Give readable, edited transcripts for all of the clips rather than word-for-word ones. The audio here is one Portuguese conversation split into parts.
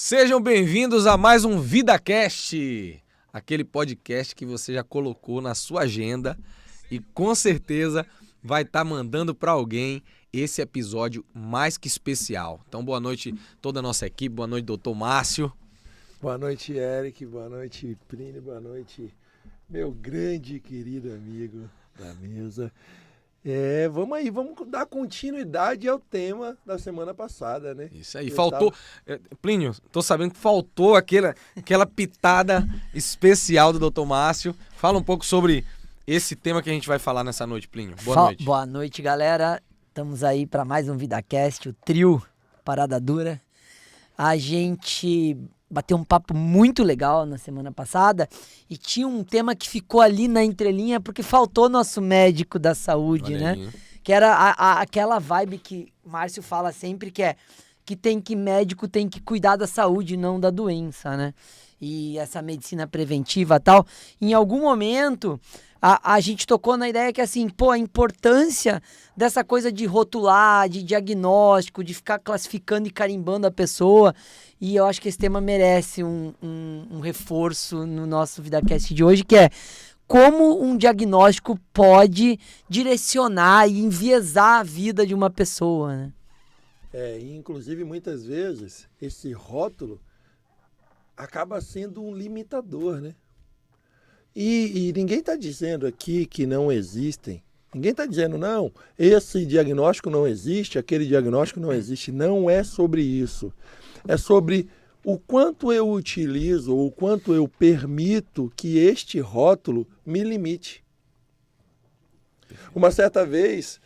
Sejam bem-vindos a mais um VidaCast, aquele podcast que você já colocou na sua agenda e com certeza vai estar mandando para alguém esse episódio mais que especial. Então, boa noite toda a nossa equipe, boa noite, doutor Márcio. Boa noite, Eric, boa noite, Plínio, boa noite, meu grande e querido amigo da mesa. Vamos aí, vamos dar continuidade ao tema da semana passada, né? Isso aí, faltou... Plínio, tô sabendo que faltou aquela pitada especial do doutor Márcio. Fala um pouco sobre esse tema que a gente vai falar nessa noite, Plínio. Boa noite. Boa noite, galera. Estamos aí para mais um VidaCast, o trio Parada Dura. A gente bateu um papo muito legal na semana passada e tinha um tema que ficou ali na entrelinha porque faltou nosso médico da saúde, Olha né? aí. Que era aquela vibe que Márcio fala sempre, que médico tem que cuidar da saúde, não da doença, né? E essa medicina preventiva e tal. Em algum momento, a gente tocou na ideia que, assim, a importância dessa coisa de rotular, de diagnóstico, de ficar classificando e carimbando a pessoa. E eu acho que esse tema merece um reforço no nosso VidaCast de hoje, que é como um diagnóstico pode direcionar e enviesar a vida de uma pessoa, né? Inclusive, muitas vezes, esse rótulo acaba sendo um limitador, né? E ninguém está dizendo aqui que não existem. Ninguém está dizendo, não, esse diagnóstico não existe, aquele diagnóstico não existe. Não é sobre isso. É sobre o quanto eu utilizo, ou o quanto eu permito que este rótulo me limite. Uma certa vez,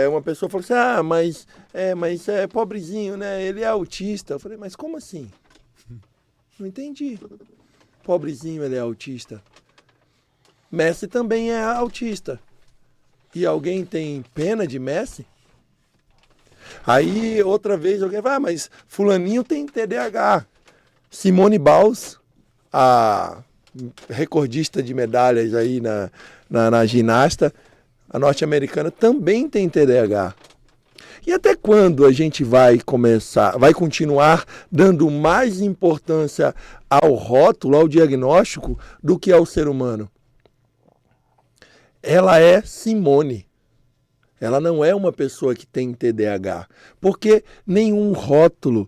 uma pessoa falou assim, mas é pobrezinho, né? Ele é autista. Eu falei, mas como assim? Não entendi. Pobrezinho, ele é autista. Messi também é autista. E alguém tem pena de Messi? Aí, outra vez, alguém vai, mas fulaninho tem TDAH. Simone Biles, a recordista de medalhas aí na ginasta, a norte-americana, também tem TDAH. E até quando a gente vai continuar dando mais importância ao rótulo, ao diagnóstico, do que ao ser humano? Ela é Simone. Ela não é uma pessoa que tem TDAH, porque nenhum rótulo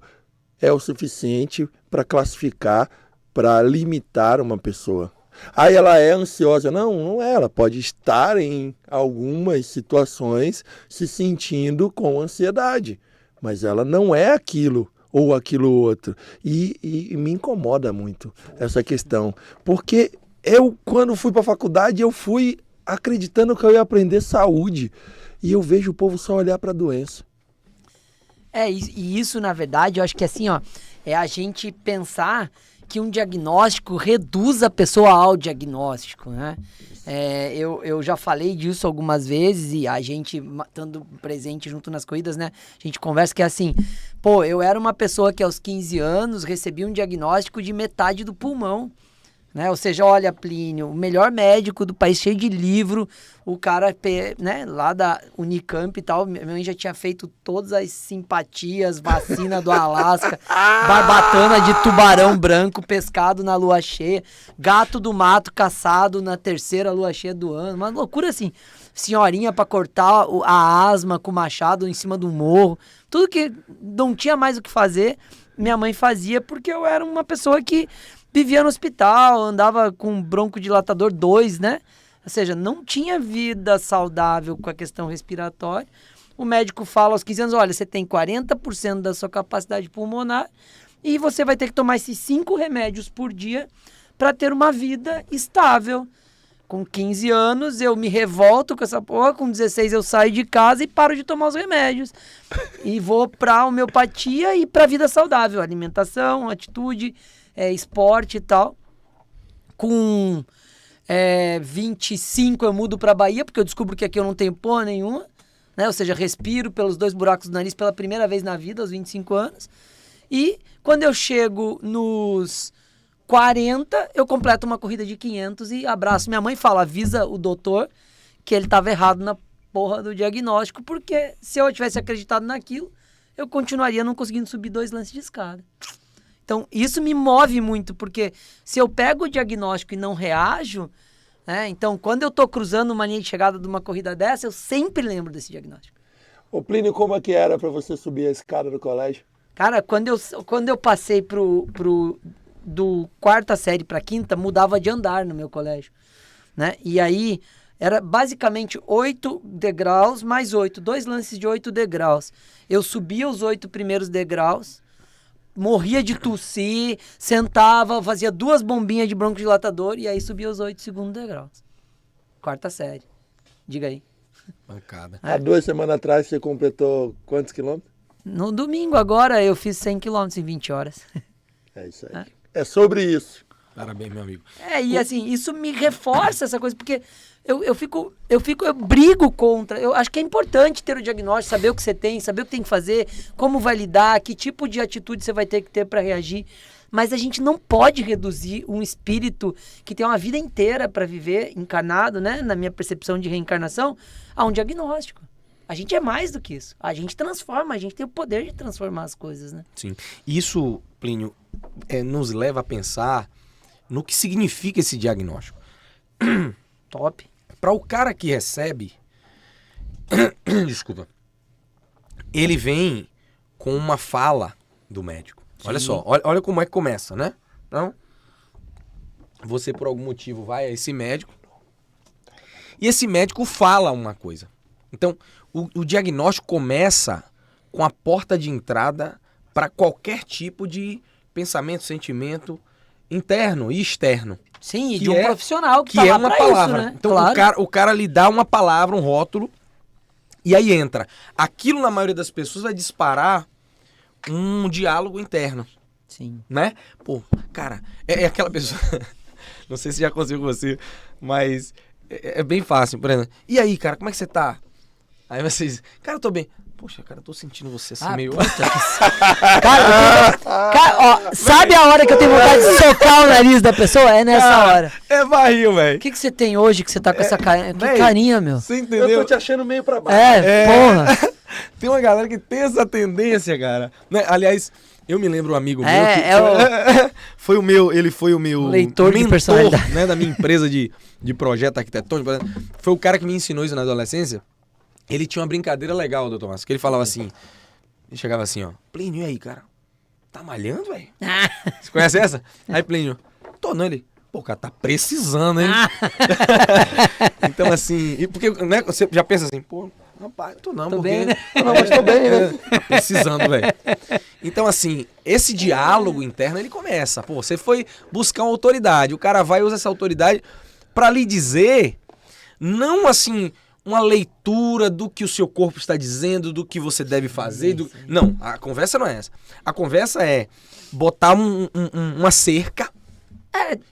é o suficiente para classificar, para limitar uma pessoa. Aí ela é ansiosa. Não é. Ela pode estar em algumas situações se sentindo com ansiedade, mas ela não é aquilo ou aquilo outro. E me incomoda muito essa questão, porque eu, quando fui para a faculdade, eu fui acreditando que eu ia aprender saúde. E eu vejo o povo só olhar para a doença. E isso, na verdade, eu acho que assim, é a gente pensar que um diagnóstico reduz a pessoa ao diagnóstico, né? Eu já falei disso algumas vezes e a gente, estando presente junto nas corridas, né? A gente conversa que é assim, eu era uma pessoa que aos 15 anos recebia um diagnóstico de metade do pulmão. Né? Ou seja, olha, Plínio, o melhor médico do país, cheio de livro, o cara, né, lá da Unicamp e tal, minha mãe já tinha feito todas as simpatias, vacina do Alasca, barbatana de tubarão branco pescado na lua cheia, gato do mato caçado na terceira lua cheia do ano, uma loucura assim, senhorinha pra cortar a asma com o machado em cima do morro, tudo que não tinha mais o que fazer, minha mãe fazia porque eu era uma pessoa que vivia no hospital, andava com broncodilatador 2, né? Ou seja, não tinha vida saudável com a questão respiratória. O médico fala aos 15 anos, olha, você tem 40% da sua capacidade pulmonar e você vai ter que tomar esses 5 remédios por dia para ter uma vida estável. Com 15 anos eu me revolto com essa porra, com 16 eu saio de casa e paro de tomar os remédios. E vou para homeopatia e para vida saudável, alimentação, atitude, esporte e tal. Com 25 eu mudo pra Bahia, porque eu descubro que aqui eu não tenho porra nenhuma, né? Ou seja, respiro pelos 2 buracos do nariz pela primeira vez na vida, aos 25 anos. E quando eu chego nos 40, eu completo uma corrida de 500 e abraço minha mãe e falo, avisa o doutor que ele tava errado na porra do diagnóstico, porque se eu tivesse acreditado naquilo, eu continuaria não conseguindo subir 2 lances de escada. Então, isso me move muito, porque se eu pego o diagnóstico e não reajo, né? Então, quando eu tô cruzando uma linha de chegada de uma corrida dessa, eu sempre lembro desse diagnóstico. Ô Plínio, como é que era para você subir a escada do colégio? Cara, quando eu passei do quarta série para quinta, mudava de andar no meu colégio, né? E aí era basicamente 8 degraus mais 8, 2 lances de 8 degraus. Eu subia os 8 primeiros degraus, morria de tossir, sentava, fazia 2 bombinhas de broncodilatador e aí subia os 8 segundos degraus. Quarta série. Diga aí. Bancada. Há 2 semanas atrás você completou quantos quilômetros? No domingo agora eu fiz 100 km em 20 horas. É isso aí. É sobre isso. Parabéns, meu amigo. E assim, isso me reforça essa coisa, porque eu brigo contra. Eu acho que é importante ter o diagnóstico, saber o que você tem, saber o que tem que fazer, como vai lidar, que tipo de atitude você vai ter que ter para reagir. Mas a gente não pode reduzir um espírito que tem uma vida inteira para viver encarnado, né, na minha percepção de reencarnação, a um diagnóstico. A gente é mais do que isso. A gente transforma, a gente tem o poder de transformar as coisas, né? Sim. Isso, Plínio, nos leva a pensar no que significa esse diagnóstico. Top. Para o cara que recebe, desculpa, ele vem com uma fala do médico. Sim. Olha só, olha como é que começa, né? Então, você por algum motivo vai a esse médico e esse médico fala uma coisa. Então, o diagnóstico começa com a porta de entrada para qualquer tipo de pensamento, sentimento interno e externo. Sim, e Que de um profissional que tá é lá uma pra palavra. isso, né? Então Claro. o cara lhe dá uma palavra, um rótulo, e aí entra. Aquilo, na maioria das pessoas, vai disparar um diálogo interno, Sim. né? Pô, cara, é aquela pessoa... Não sei se já aconteceu com você, mas é bem fácil, por exemplo. E aí, cara, como é que você tá? Aí vocês... Cara, eu tô bem. Poxa, cara, eu tô sentindo você assim meio... Cara, ó, sabe a hora que eu tenho vontade de socar o nariz da pessoa? É nessa hora. É barril, velho. O que você tem hoje que você tá com essa carinha? Que véi, carinha, meu? Você Eu entendeu? tô te achando meio pra baixo. Porra. Tem uma galera que tem essa tendência, cara. Né? Aliás, eu me lembro um amigo meu que foi o meu, ele foi o meu leitor de personalidade, né, da minha empresa de projeto arquitetônico. Foi o cara que me ensinou isso na adolescência. Ele tinha uma brincadeira legal, doutor Márcio, que ele falava assim, ele chegava assim, ó, Plínio, e aí, cara? Tá malhando, velho? Você conhece essa? Aí, Plínio, tô não, ele... Pô, o cara tá precisando, hein? Então, assim, porque, né, você já pensa assim, pô, rapaz, tô não, Tô porque... bem, né? Não, mas tô bem, né? Tá precisando, velho. Então, assim, esse diálogo interno, ele começa. Pô, você foi buscar uma autoridade, o cara vai e usa essa autoridade pra lhe dizer, não assim... uma leitura do que o seu corpo está dizendo, do que você deve fazer. Não, a conversa não é essa. A conversa é botar uma cerca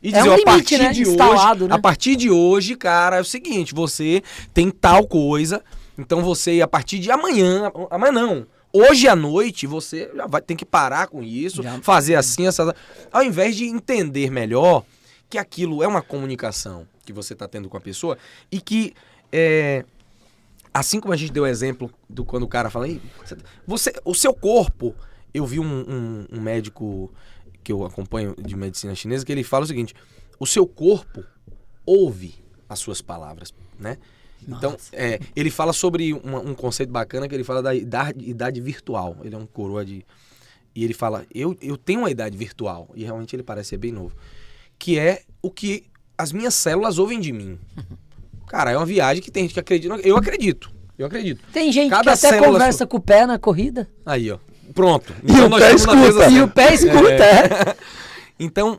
e dizer, um a limite, partir né? de Instalado, hoje, né? a partir de hoje, cara, é o seguinte, você tem tal coisa, então você, a partir de amanhã não, hoje à noite, você já vai ter que parar com isso, fazer assim, ao invés de entender melhor que aquilo é uma comunicação que você está tendo com a pessoa e que assim como a gente deu o exemplo do quando o cara fala, o seu corpo, eu vi um médico que eu acompanho de medicina chinesa, que ele fala o seguinte, o seu corpo ouve as suas palavras, né? Então, ele fala sobre um conceito bacana que ele fala da idade virtual, ele é um coroa e ele fala, eu tenho uma idade virtual, e realmente ele parece ser bem novo, que é o que as minhas células ouvem de mim. Cara, é uma viagem que tem gente que acredita. Eu acredito. Tem gente Cada que até célula conversa com o pé na corrida. Aí, ó. Pronto. E o pé escuta. E o pé escuta, Então,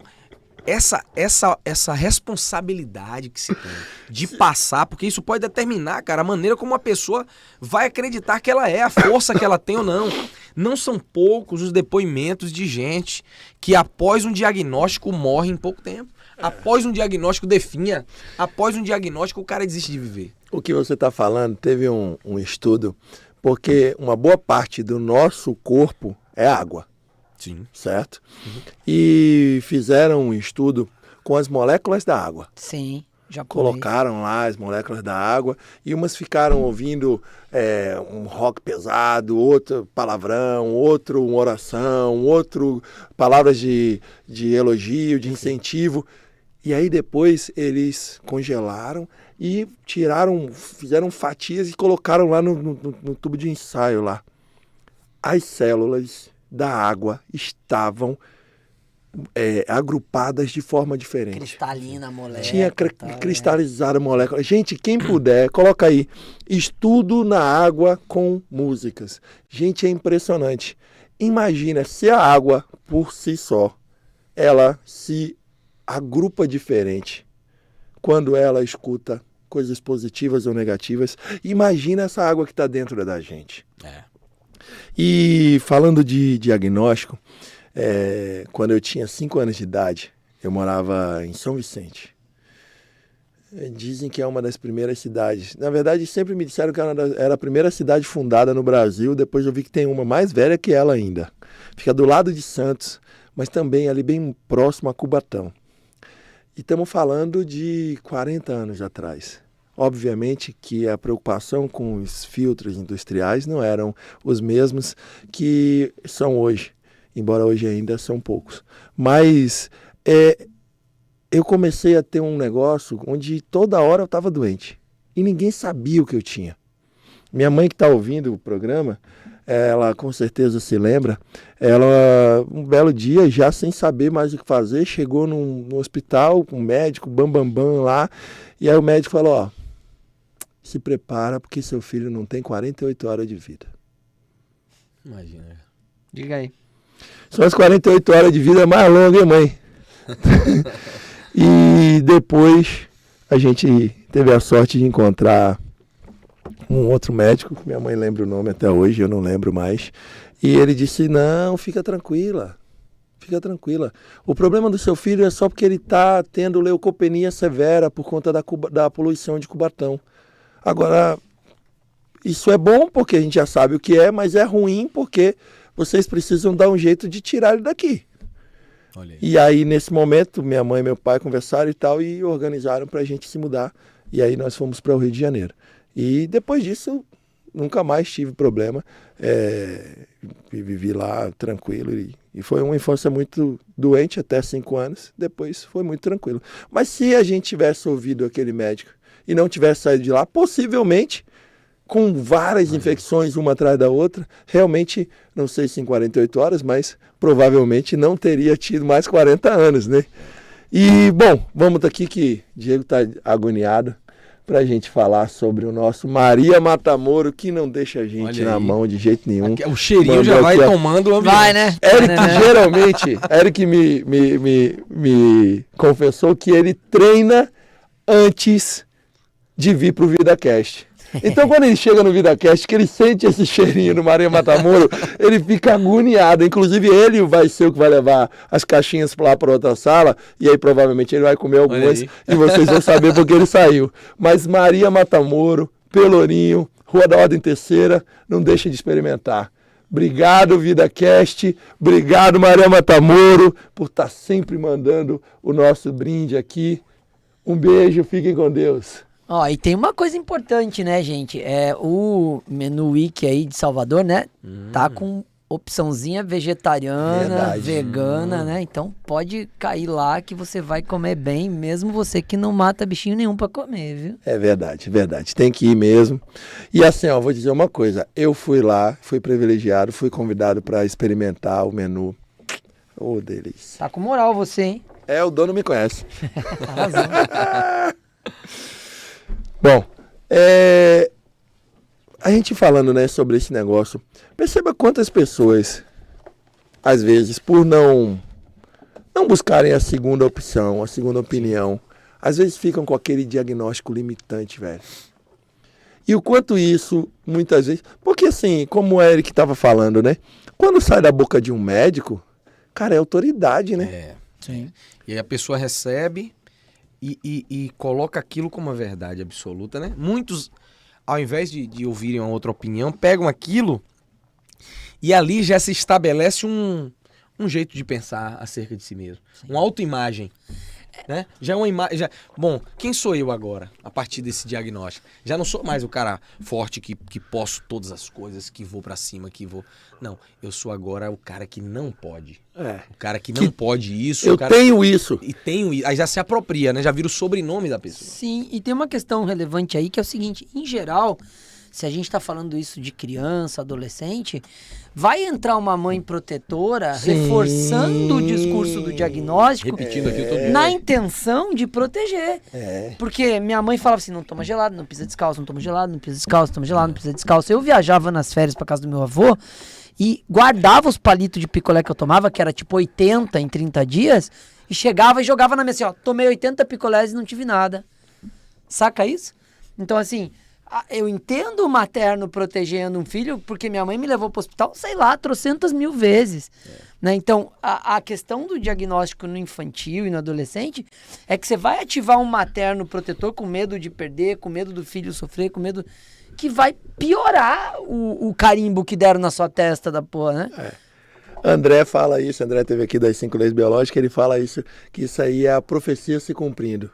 essa responsabilidade que se tem de passar, porque isso pode determinar, cara, a maneira como uma pessoa vai acreditar que ela é, a força que ela tem ou não. Não são poucos os depoimentos de gente que após um diagnóstico morre em pouco tempo. Após um diagnóstico definha. Após um diagnóstico o cara desiste de viver. O que você está falando, teve um estudo, porque uma boa parte do nosso corpo é água. Sim. Certo? E fizeram um estudo com as moléculas da água. Sim. Japonês. Colocaram lá as moléculas da água e umas ficaram ouvindo um rock pesado, outro palavrão, outro uma oração, outro palavras de elogio, de incentivo. E aí depois eles congelaram e fizeram fatias e colocaram lá no tubo de ensaio lá. As células da água estavam agrupadas de forma diferente. Cristalina a molécula. Tinha cristalizado a molécula. Gente, quem puder, coloca aí. Estudo na água com músicas. Gente, é impressionante. Imagina se a água, por si só, ela se agrupa diferente quando ela escuta coisas positivas ou negativas. Imagina essa água que está dentro da gente. E falando de diagnóstico, quando eu tinha 5 anos de idade, eu morava em São Vicente. Dizem que é uma das primeiras cidades. Na verdade, sempre me disseram que era a primeira cidade fundada no Brasil. Depois eu vi que tem uma mais velha que ela ainda. Fica do lado de Santos, mas também ali bem próximo a Cubatão. E estamos falando de 40 anos atrás. Obviamente que a preocupação com os filtros industriais não eram os mesmos que são hoje, embora hoje ainda são poucos. Mas eu comecei a ter um negócio onde toda hora eu estava doente e ninguém sabia o que eu tinha. Minha mãe que está ouvindo o programa, ela com certeza se lembra, ela um belo dia, já sem saber mais o que fazer, chegou no hospital com um médico, bam lá, e aí o médico falou, ó, se prepara porque seu filho não tem 48 horas de vida. Imagina. Diga aí. São as 48 horas de vida mais longas, hein, mãe? E depois a gente teve a sorte de encontrar um outro médico, minha mãe lembra o nome até hoje, eu não lembro mais. E ele disse, não, fica tranquila. O problema do seu filho é só porque ele está tendo leucopenia severa por conta da poluição de Cubatão. Agora, isso é bom porque a gente já sabe o que é, mas é ruim porque vocês precisam dar um jeito de tirar ele daqui. Olha aí. E aí, nesse momento, minha mãe e meu pai conversaram e tal e organizaram para a gente se mudar. E aí nós fomos para o Rio de Janeiro. E depois disso, nunca mais tive problema. Vivi lá tranquilo. E foi uma infância muito doente, até 5 anos. Depois foi muito tranquilo. Mas se a gente tivesse ouvido aquele médico e não tivesse saído de lá, possivelmente, com várias infecções uma atrás da outra, realmente, não sei se em 48 horas, mas provavelmente não teria tido mais 40 anos, né? E, bom, vamos aqui que Diego está agoniado para a gente falar sobre o nosso Maria Matamoro, que não deixa a gente na mão de jeito nenhum. Aqui, o cheirinho já vai tomando o ambiente. Vai, né? Eric me confessou que ele treina antes de vir pro VidaCast. Então, quando ele chega no VidaCast, que ele sente esse cheirinho do Maria Matamoro, ele fica agoniado. Inclusive, ele vai ser o que vai levar as caixinhas lá para outra sala, e aí provavelmente ele vai comer algumas, e vocês vão saber porque ele saiu. Mas Maria Matamoro, Pelourinho, Rua da Ordem Terceira, não deixa de experimentar. Obrigado, VidaCast. Obrigado, Maria Matamoro, por estar sempre mandando o nosso brinde aqui. Um beijo, fiquem com Deus. Ó, e tem uma coisa importante, né, gente? O Menu Wiki aí de Salvador, né? Tá com opçãozinha vegetariana, vegana, né? Então pode cair lá que você vai comer bem, mesmo você que não mata bichinho nenhum pra comer, viu? É verdade. Tem que ir mesmo. E assim, ó, vou dizer uma coisa. Eu fui lá, fui privilegiado, fui convidado para experimentar o menu. Ô, delícia. Tá com moral você, hein? O dono me conhece. Arrasou. Bom, a gente falando, né, sobre esse negócio, perceba quantas pessoas, às vezes, por não buscarem a segunda opção, a segunda opinião, às vezes ficam com aquele diagnóstico limitante, velho. E o quanto isso, muitas vezes... Porque assim, como o Eric estava falando, né? Quando sai da boca de um médico, cara, é autoridade, né? Sim. E aí a pessoa recebe... E coloca aquilo como uma verdade absoluta, né? Muitos, ao invés de ouvirem uma outra opinião, pegam aquilo e ali já se estabelece um jeito de pensar acerca de si mesmo. Sim. Uma autoimagem. Né? Já é uma imagem. Bom, quem sou eu agora, a partir desse diagnóstico? Já não sou mais o cara forte que posso todas as coisas, que vou pra cima, que vou. Não, eu sou agora o cara que não pode. O cara que não pode isso. Eu tenho isso. E tenho isso. Aí já se apropria, né? Já vira o sobrenome da pessoa. Sim, e tem uma questão relevante aí que é o seguinte: em geral, se a gente tá falando isso de criança, adolescente, vai entrar uma mãe protetora reforçando o discurso do diagnóstico, Repetindo aqui todo na intenção de proteger. É. Porque minha mãe falava assim, não toma gelado, não pisa descalço, não toma gelado, não pisa descalço, toma gelado, não pisa descalço. Eu viajava nas férias pra casa do meu avô e guardava os palitos de picolé que eu tomava, que era tipo 80 em 30 dias, e chegava e jogava na mesa assim, ó, tomei 80 picolés e não tive nada. Saca isso? Então assim, eu entendo o materno protegendo um filho, porque minha mãe me levou pro hospital, sei lá, trocentas mil vezes. Né? Então, a questão do diagnóstico no infantil e no adolescente é que você vai ativar um materno protetor com medo de perder, com medo do filho sofrer, com medo que vai piorar o carimbo que deram na sua testa da porra, né? André fala isso, André teve aqui das 5 leis biológicas, ele fala isso, que isso aí é a profecia se cumprindo.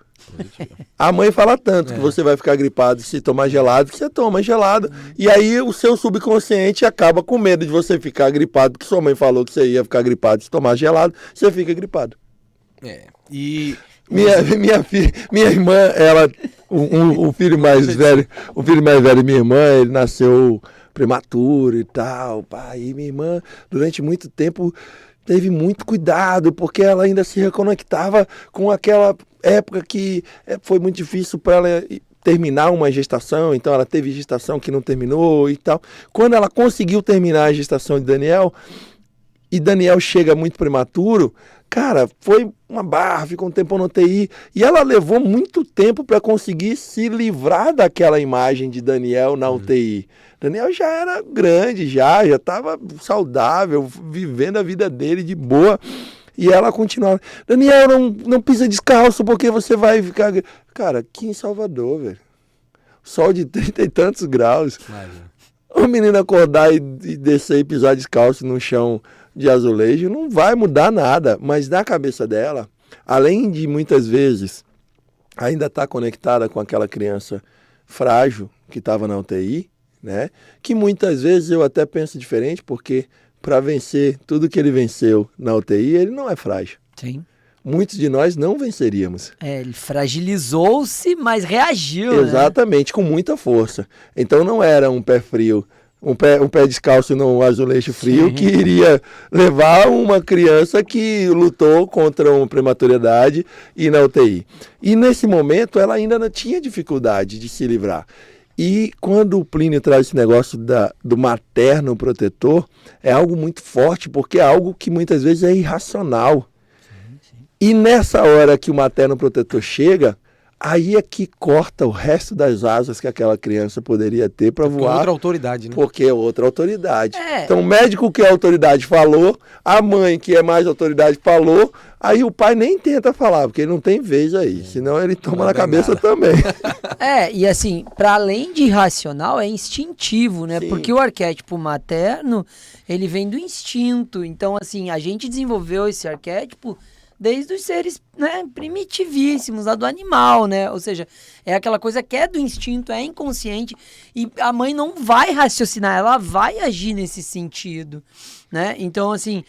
A mãe fala tanto que você vai ficar gripado se tomar gelado, que você toma gelado. E aí o seu subconsciente acaba com medo de você ficar gripado, porque sua mãe falou que você ia ficar gripado se tomar gelado, você fica gripado. E Minha irmã, ela, o filho mais velho, minha irmã, ele nasceu prematuro e tal, pai. E minha irmã, durante muito tempo, teve muito cuidado, porque ela ainda se reconectava com aquela época que foi muito difícil para ela terminar uma gestação, então ela teve gestação que não terminou e tal. Quando ela conseguiu terminar a gestação de Daniel, e Daniel chega muito prematuro, cara, foi uma barra, ficou um tempo no UTI, e ela levou muito tempo para conseguir se livrar daquela imagem de Daniel na UTI. Daniel já era grande, já estava saudável, vivendo a vida dele de boa, e ela continuava, Daniel, não pisa descalço, porque você vai ficar... Cara, aqui em Salvador, velho, sol de 30 e tantos graus, o menino acordar e descer e pisar descalço no chão de azulejo, não vai mudar nada, mas na cabeça dela, além de muitas vezes ainda estar conectada com aquela criança frágil que estava na UTI, né? Que muitas vezes eu até penso diferente, porque para vencer tudo que ele venceu na UTI, ele não é frágil. Sim. Muitos de nós não venceríamos. Ele fragilizou-se, mas reagiu. Exatamente, né? Com muita força. Então não era um pé frio, um pé descalço no azulejo frio, sim, que iria levar uma criança que lutou contra uma prematuridade e na UTI. E nesse momento ela ainda não tinha dificuldade de se livrar. E quando o Plínio traz esse negócio do materno protetor, é algo muito forte, porque é algo que muitas vezes é irracional. Sim, sim. E nessa hora que o materno protetor chega, aí é que corta o resto das asas que aquela criança poderia ter para voar. Outra autoridade, né? Porque é outra autoridade. Então o médico que é autoridade falou, a mãe que é mais autoridade falou, aí o pai nem tenta falar, porque ele não tem vez aí, senão ele toma na cabeça também. E assim, para além de irracional, é instintivo, né? Sim. Porque o arquétipo materno, ele vem do instinto. Então, assim, a gente desenvolveu esse arquétipo desde os seres, né, primitivíssimos, lá do animal, né? Ou seja, é aquela coisa que é do instinto, é inconsciente, e a mãe não vai raciocinar, ela vai agir nesse sentido, né? Então, assim,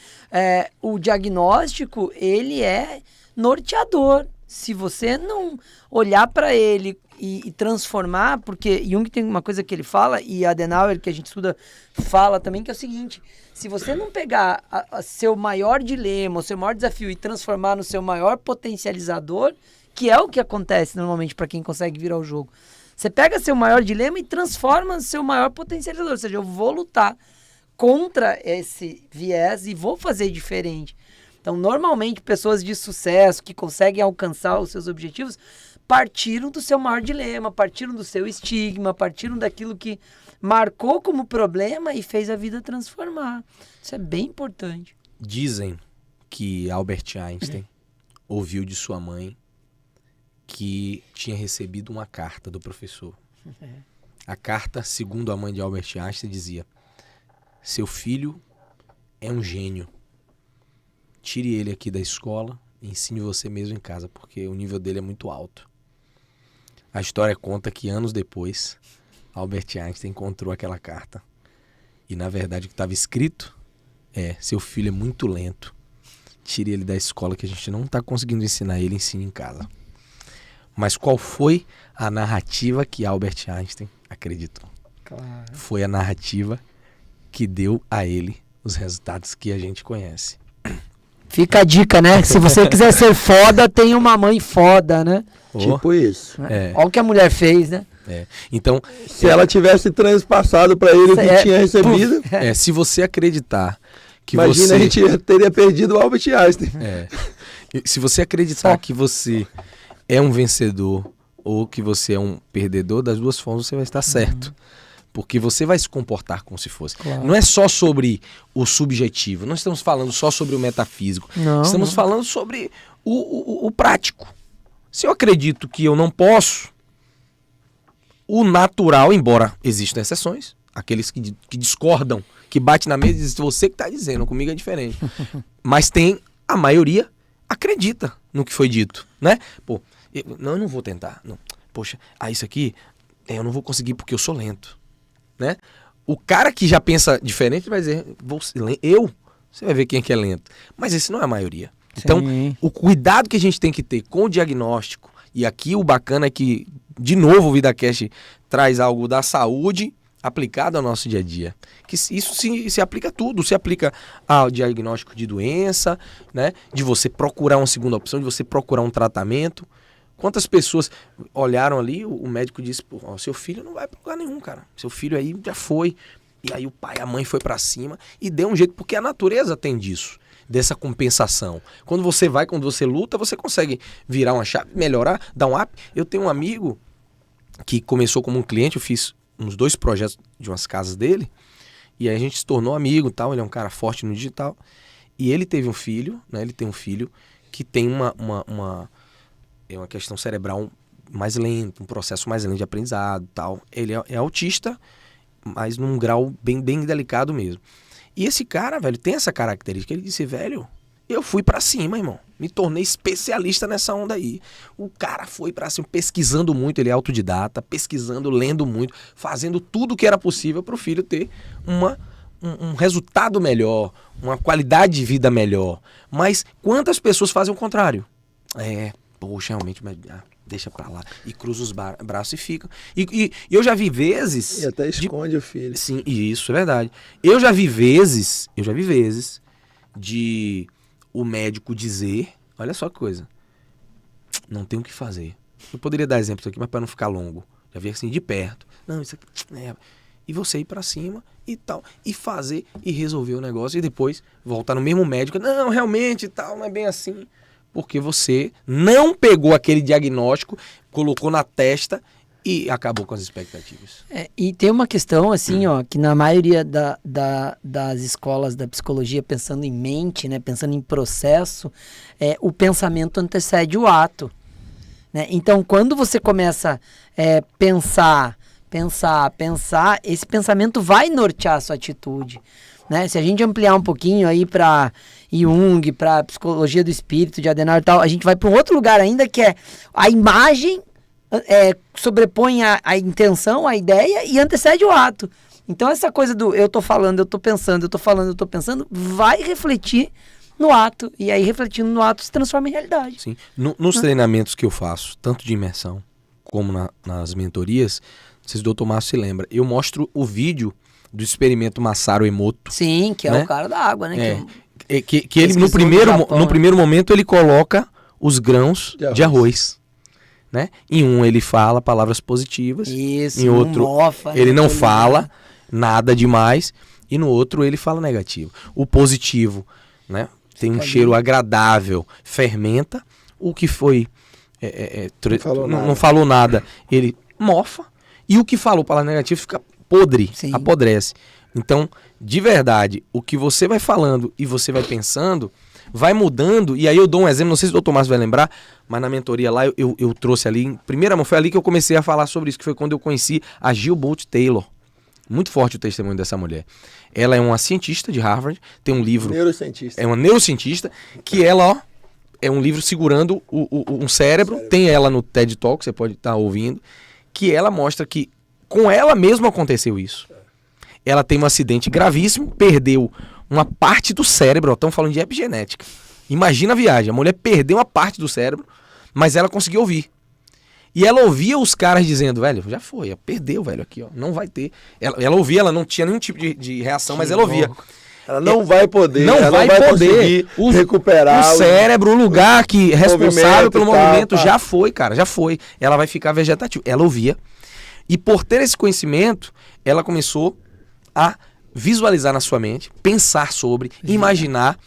o diagnóstico, ele é norteador. Se você não olhar para ele e transformar, porque Jung tem uma coisa que ele fala, e Adenauer, que a gente estuda, fala também, que é o seguinte: se você não pegar seu maior dilema, o seu maior desafio e transformar no seu maior potencializador, que é o que acontece normalmente para quem consegue virar o jogo, você pega seu maior dilema e transforma no seu maior potencializador, ou seja, eu vou lutar contra esse viés e vou fazer diferente. Então, normalmente, pessoas de sucesso que conseguem alcançar os seus objetivos partiram do seu maior dilema, partiram do seu estigma, partiram daquilo que marcou como problema e fez a vida transformar. Isso é bem importante. Dizem que Albert Einstein ouviu de sua mãe que tinha recebido uma carta do professor. A carta, segundo a mãe de Albert Einstein, dizia: seu filho é um gênio. Tire ele aqui da escola ensine você mesmo em casa, porque o nível dele é muito alto. A história conta que anos depois, Albert Einstein encontrou aquela carta. E na verdade o que estava escrito é: seu filho é muito lento. Tire ele da escola que a gente não está conseguindo ensinar ele, ensine em casa. Mas qual foi a narrativa que Albert Einstein acreditou? Claro. Foi a narrativa que deu a ele os resultados que a gente conhece. Fica a dica, né? Se você quiser ser foda, tem uma mãe foda, né? Tipo isso. Olha o que a mulher fez, né? Então, Se ela tivesse transpassado para ele o que tinha recebido, se você acreditar que imagina, você... a gente teria perdido o Albert Einstein. Se você acreditar que você é um vencedor ou que você é um perdedor, das duas formas você vai estar certo. Porque você vai se comportar como se fosse. Claro. Não é só sobre o subjetivo. Não estamos falando só sobre o metafísico. Estamos falando sobre o prático. Se eu acredito que eu não posso, o natural, embora existam exceções, aqueles que discordam, que batem na mesa e dizem: você que está dizendo, comigo é diferente. Mas a maioria acredita no que foi dito, né? Pô, eu não vou tentar. Não. Poxa, isso aqui eu não vou conseguir porque eu sou lento. Né? O cara que já pensa diferente vai dizer: você vai ver quem é que é lento. Mas esse não é a maioria. Então, o cuidado que a gente tem que ter com o diagnóstico, e aqui o bacana é que, de novo, o VidaCast traz algo da saúde aplicado ao nosso dia a dia. Que isso se aplica a tudo, se aplica ao diagnóstico de doença, né? De você procurar uma segunda opção, de você procurar um tratamento. Quantas pessoas olharam ali, o médico disse: pô, seu filho não vai pra lugar nenhum, cara. Seu filho aí já foi. E aí o pai, a mãe foi pra cima e deu um jeito, porque a natureza tem disso, dessa compensação. Quando você luta, você consegue virar uma chave, melhorar, dar um up. Eu tenho um amigo que começou como um cliente, eu fiz uns 2 projetos de umas casas dele, e aí a gente se tornou amigo e tal, ele é um cara forte no digital. E ele teve um filho, né? Ele tem um filho que tem uma questão cerebral mais lenta, um processo mais lento de aprendizado e tal. Ele é autista, mas num grau bem delicado mesmo. E esse cara, velho, tem essa característica. Ele disse: velho, eu fui pra cima, irmão. Me tornei especialista nessa onda aí. O cara foi pra cima, pesquisando muito, ele é autodidata, pesquisando, lendo muito, fazendo tudo o que era possível pro filho ter um resultado melhor, uma qualidade de vida melhor. Mas quantas pessoas fazem o contrário? Poxa, realmente, mas deixa pra lá. E cruza os braços e fica. E eu já vi vezes... E até esconde o filho. Sim, isso é verdade. Eu já vi vezes de o médico dizer: olha só que coisa, não tem o que fazer. Eu poderia dar exemplos aqui, mas para não ficar longo. Já vi assim de perto. Não, isso aqui... E você ir pra cima e tal, e fazer e resolver o negócio, e depois voltar no mesmo médico: não, realmente e tal, não é bem assim. Porque você não pegou aquele diagnóstico, colocou na testa e acabou com as expectativas. E tem uma questão, assim, que na maioria das escolas da psicologia, pensando em mente, né, pensando em processo, o pensamento antecede o ato. Né? Então, quando você começa a pensar, esse pensamento vai nortear a sua atitude. Né? Se a gente ampliar um pouquinho aí para Jung, para psicologia do espírito, de Adenauer e tal, a gente vai para um outro lugar ainda, que é a imagem sobrepõe a intenção, a ideia, e antecede o ato. Então essa coisa do eu tô falando, eu tô pensando, eu tô falando, eu tô pensando, vai refletir no ato, e aí refletindo no ato se transforma em realidade. Sim. Nos treinamentos que eu faço, tanto de imersão como nas mentorias, não sei se o Dr. Márcio se lembra, eu mostro o vídeo do experimento Masaru Emoto. Sim, que é, né? O cara da água, né? Que ele no primeiro momento ele coloca os grãos de arroz. Né? Em um ele fala palavras positivas, em outro ele não fala nada demais, e no outro ele fala negativo. O positivo, né? Tem um cheiro agradável, fermenta. O que foi não falou nada, ele mofa. E o que falou palavra negativa fica podre, apodrece. Então, de verdade, o que você vai falando e você vai pensando vai mudando. E aí eu dou um exemplo, não sei se o Dr. Márcio vai lembrar, mas na mentoria lá eu trouxe ali, em primeira mão, foi ali que eu comecei a falar sobre isso, que foi quando eu conheci a Jill Bolte Taylor. Muito forte o testemunho dessa mulher. Ela é uma cientista de Harvard, tem um livro... Neurocientista. É uma neurocientista, que ela, é um livro segurando um cérebro. Tem ela no TED Talk, você pode estar ouvindo, que ela mostra que com ela mesma aconteceu isso. Ela tem um acidente gravíssimo, perdeu uma parte do cérebro, estamos falando de epigenética. Imagina a viagem, a mulher perdeu uma parte do cérebro, mas ela conseguiu ouvir. E ela ouvia os caras dizendo, velho, já foi, perdeu, velho, aqui, ó, não vai ter. Ela ouvia, ela não tinha nenhum tipo de reação, mas ela ouvia. Ela não vai poder, não ela vai não vai poder recuperar o cérebro, o lugar que é responsável pelo movimento, tá. já foi, cara, já foi. Ela vai ficar vegetativa. Ela ouvia. E por ter esse conhecimento, ela começou a visualizar na sua mente, pensar sobre, imaginar.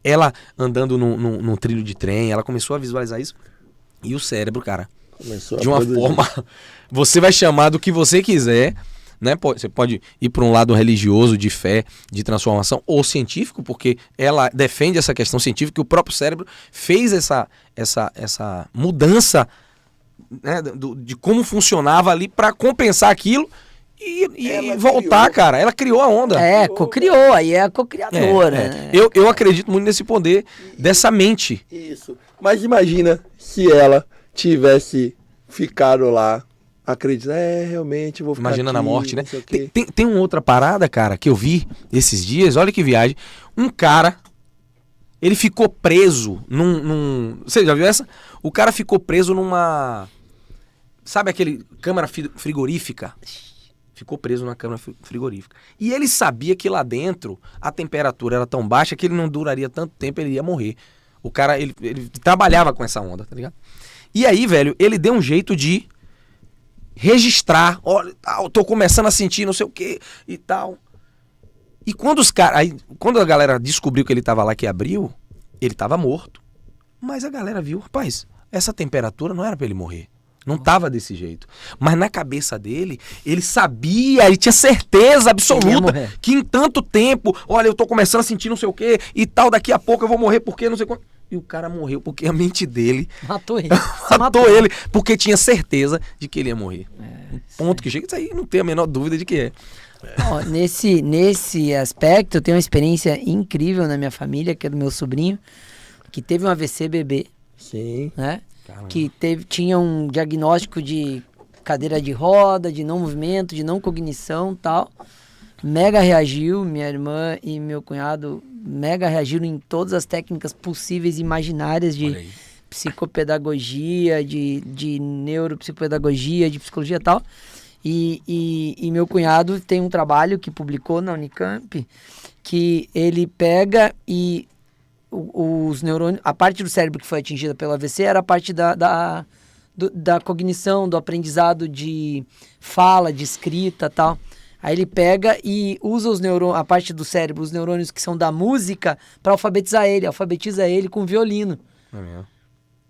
Ela andando num trilho de trem, ela começou a visualizar isso. E o cérebro, cara, começou de uma forma... Você vai chamar do que você quiser, né? Você pode ir para um lado religioso, de fé, de transformação, ou científico, porque ela defende essa questão científica, que o próprio cérebro fez essa mudança, né, de como funcionava ali para compensar aquilo e voltar, criou. Cara. Ela criou a onda. Co-criou, aí é a co-criadora. Né? Eu acredito muito nesse poder dessa mente. Isso. Mas imagina se ela tivesse ficado lá, acreditando, realmente vou ficar Imagina aqui, na morte, né? Tem uma outra parada, cara, que eu vi esses dias, olha que viagem. Um cara, ele ficou preso Você já viu essa? O cara ficou preso numa... Sabe aquele câmara frigorífica? Ficou preso na câmara frigorífica. E ele sabia que lá dentro a temperatura era tão baixa que ele não duraria tanto tempo, ele ia morrer. O cara, ele trabalhava com essa onda, tá ligado? E aí, velho, ele deu um jeito de registrar. Olha, eu tô começando a sentir não sei o que e tal. E quando a galera descobriu que ele tava lá, que abriu, ele tava morto. Mas a galera viu, rapaz, essa temperatura não era pra ele morrer. Não tava desse jeito. Mas na cabeça dele, ele sabia, ele tinha certeza absoluta que em tanto tempo, olha, eu tô começando a sentir não sei o que e tal, daqui a pouco eu vou morrer porque não sei quanto. E o cara morreu porque a mente dele matou ele. matou ele, porque tinha certeza de que ele ia morrer. Um ponto que chega, isso aí não tem a menor dúvida de que é. Ó, nesse aspecto, eu tenho uma experiência incrível na minha família, que é do meu sobrinho, que teve um AVC bebê. Sim. Né? Que tinha um diagnóstico de cadeira de roda, de não movimento, de não cognição e tal. Mega reagiu, minha irmã e meu cunhado mega reagiram em todas as técnicas possíveis e imaginárias de psicopedagogia, de neuropsicopedagogia, de psicologia e tal. E meu cunhado tem um trabalho que publicou na Unicamp, que ele pega e os neurônios, a parte do cérebro que foi atingida pelo AVC era a parte da cognição, do aprendizado de fala, de escrita e tal. Aí ele pega e usa a parte do cérebro, os neurônios que são da música, para alfabetiza ele com violino.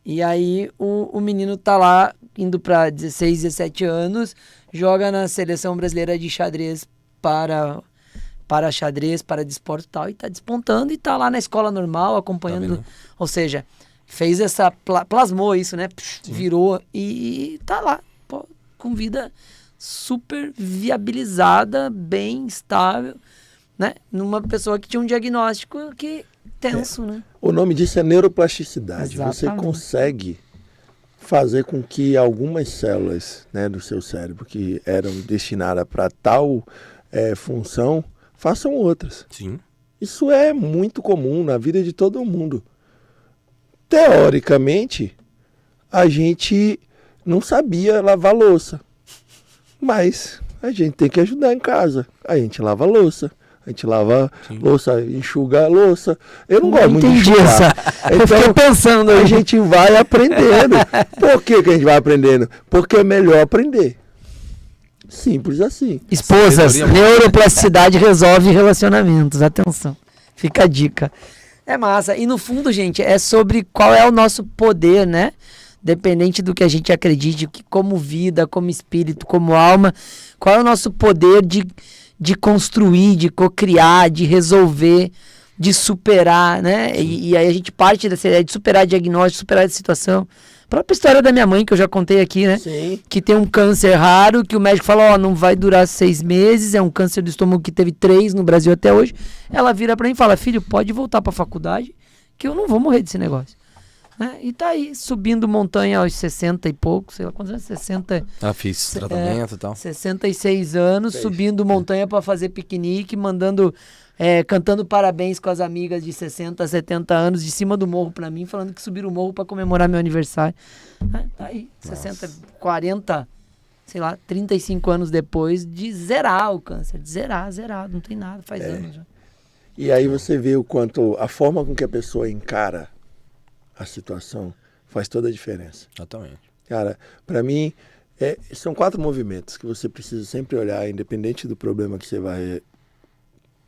E aí o menino tá lá, indo para 16, 17 anos, joga na seleção brasileira de xadrez para xadrez, para desporto e tal, e tá despontando e tá lá na escola normal, acompanhando, ou seja, fez plasmou isso, né? Virou e tá lá, com vida super viabilizada, bem estável, né? Numa pessoa que tinha um diagnóstico que tenso, né? O nome disso é neuroplasticidade. Exatamente. Você consegue fazer com que algumas células, né, do seu cérebro que eram destinadas para tal função façam outras. Sim. Isso é muito comum na vida de todo mundo. Teoricamente, a gente não sabia lavar louça. Mas a gente tem que ajudar em casa. A gente lava louça. A gente lava louça, enxuga a louça. Eu não gosto muito de enxugar. Eu fiquei pensando. A gente vai aprendendo. Por que a gente vai aprendendo? Porque é melhor aprender. Simples assim. Esposas, neuroplasticidade resolve relacionamentos. Atenção. Fica a dica. É massa. E no fundo, gente, é sobre qual é o nosso poder, né? Dependente do que a gente acredite, como vida, como espírito, como alma, qual é o nosso poder de construir, de cocriar, de resolver, de superar, né? E aí a gente parte dessa ideia de superar diagnóstico, superar a situação. A própria história da minha mãe, que eu já contei aqui, né? Sim. Que tem um câncer raro, que o médico falou, não vai durar 6 meses, é um câncer do estômago que teve 3 no Brasil até hoje. Ela vira pra mim e fala, filho, pode voltar pra faculdade, que eu não vou morrer desse negócio. né? E tá aí, subindo montanha aos 60 e poucos, sei lá quantos anos, 60... Fiz tratamento e tal. 66 anos, subindo montanha pra fazer piquenique, cantando parabéns com as amigas de 60, 70 anos de cima do morro pra mim, falando que subiram o morro pra comemorar meu aniversário. Tá aí, 60, 40, sei lá, 35 anos depois de zerar o câncer, zerado, não tem nada, faz anos já. E aí você vê o quanto a forma com que a pessoa encara a situação faz toda a diferença. Exatamente. Cara, pra mim, são 4 movimentos que você precisa sempre olhar, independente do problema que você vai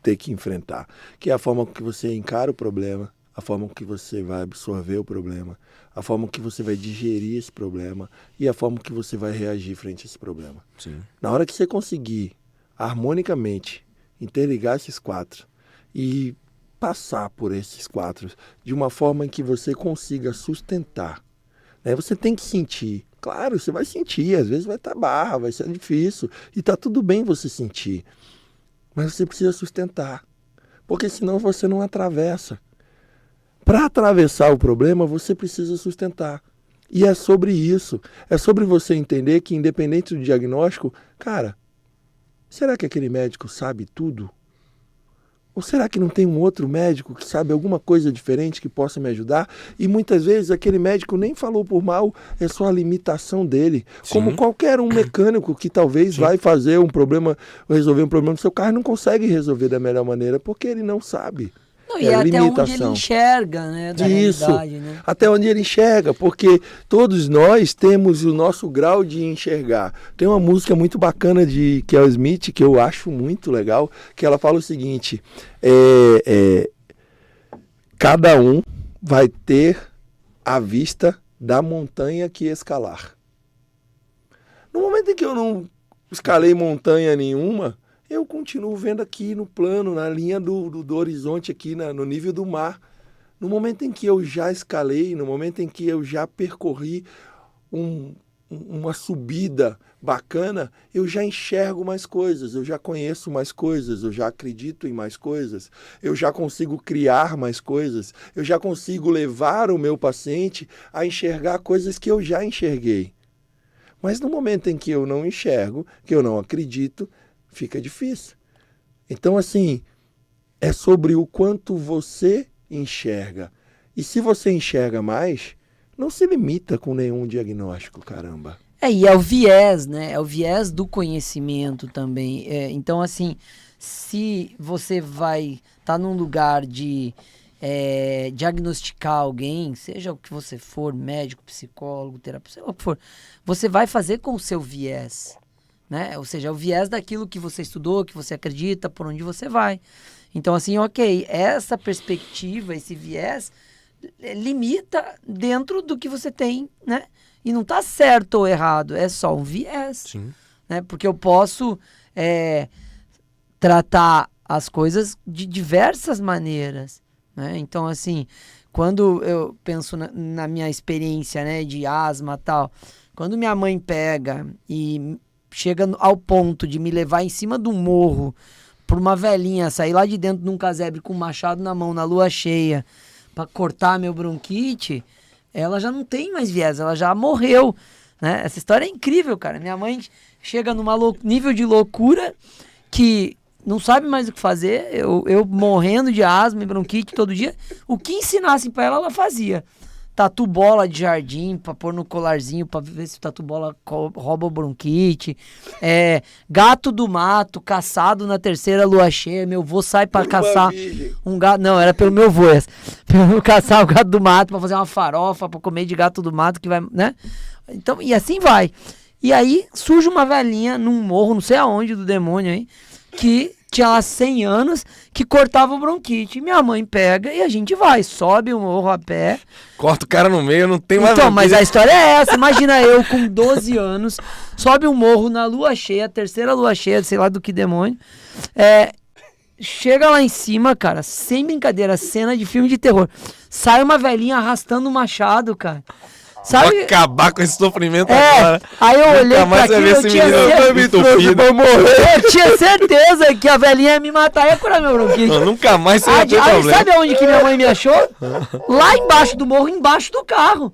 ter que enfrentar. Que é a forma com que você encara o problema, a forma com que você vai absorver o problema, a forma com que você vai digerir esse problema e a forma com que você vai reagir frente a esse problema. Sim. Na hora que você conseguir harmonicamente interligar esses 4 e passar por esses 4 de uma forma em que você consiga sustentar, né? Você tem que sentir. Claro, você vai sentir, às vezes vai estar barra, vai ser difícil, e tá tudo bem você sentir. Mas você precisa sustentar, porque senão você não atravessa. Para atravessar o problema, você precisa sustentar. E é sobre isso. É sobre você entender que, independente do diagnóstico, cara, será que aquele médico sabe tudo? Ou será que não tem um outro médico que sabe alguma coisa diferente que possa me ajudar? E muitas vezes aquele médico nem falou por mal, é só a limitação dele. Sim. Como qualquer um mecânico que talvez vai fazer um problema, resolver um problema do seu carro, não consegue resolver da melhor maneira, porque ele não sabe. Não, e até onde ele enxerga, né, da realidade, né? Até onde ele enxerga, porque todos nós temos o nosso grau de enxergar. Tem uma música muito bacana de Kel Smith, que eu acho muito legal, que ela fala o seguinte, cada um vai ter a vista da montanha que escalar. No momento em que eu não escalei montanha nenhuma, eu continuo vendo aqui no plano, na linha do horizonte, aqui no nível do mar. No momento em que eu já escalei, no momento em que eu já percorri uma subida bacana, eu já enxergo mais coisas, eu já conheço mais coisas, eu já acredito em mais coisas, eu já consigo criar mais coisas, eu já consigo levar o meu paciente a enxergar coisas que eu já enxerguei. Mas no momento em que eu não enxergo, que eu não acredito, fica difícil. Então, assim, é sobre o quanto você enxerga. E se você enxerga mais, não se limita com nenhum diagnóstico, caramba. E é o viés, né? É o viés do conhecimento também. Então, assim, se você vai estar num lugar de diagnosticar alguém, seja o que você for, médico, psicólogo, terapeuta, seja o que for, você vai fazer com o seu viés. Né? Ou seja, é o viés daquilo que você estudou, que você acredita, por onde você vai. Então, assim, ok, essa perspectiva, esse viés, limita dentro do que você tem, né? E não está certo ou errado, é só um viés. Sim. Né? Porque eu posso tratar as coisas de diversas maneiras. Né? Então, assim, quando eu penso na minha experiência, né, de asma e tal, quando minha mãe pega e chega ao ponto de me levar em cima do morro por uma velhinha, sair lá de dentro de um casebre com um machado na mão, na lua cheia, para cortar meu bronquite, ela já não tem mais viés, ela já morreu. Né? Essa história é incrível, cara. Minha mãe chega num nível de loucura que não sabe mais o que fazer, eu morrendo de asma e bronquite todo dia. O que ensinassem para ela fazia. Tatu bola de jardim pra pôr no colarzinho pra ver se o tatu bola rouba o bronquite. Gato do mato, caçado na terceira lua cheia. Meu avô sai pra caçar um gato. Não, era pelo meu avô essa. Pelo caçar o gato do mato pra fazer uma farofa, pra comer de gato do mato que vai, né? Então, e assim vai. E aí surge uma velhinha num morro, não sei aonde do demônio aí, que tinha lá 100 anos, que cortava o bronquite. Minha mãe pega e a gente vai, sobe o morro a pé. Corta o cara no meio, não tem mais... Então, mas a história é essa. Imagina eu com 12 anos, sobe um morro na lua cheia, terceira lua cheia, sei lá do que demônio. Chega lá em cima, cara, sem brincadeira, cena de filme de terror. Sai uma velhinha arrastando um machado, cara. Sabe? Vou acabar com esse sofrimento É, agora. aí eu olhei Nunca pra mais você aquilo, vê eu esse tinha menino certeza, entupido. eu tinha certeza que a velhinha ia me matar e ia curar meu bronquite. Não, nunca mais você vai ter Aí problema. sabe aonde que minha mãe me achou? Lá embaixo do morro, embaixo do carro.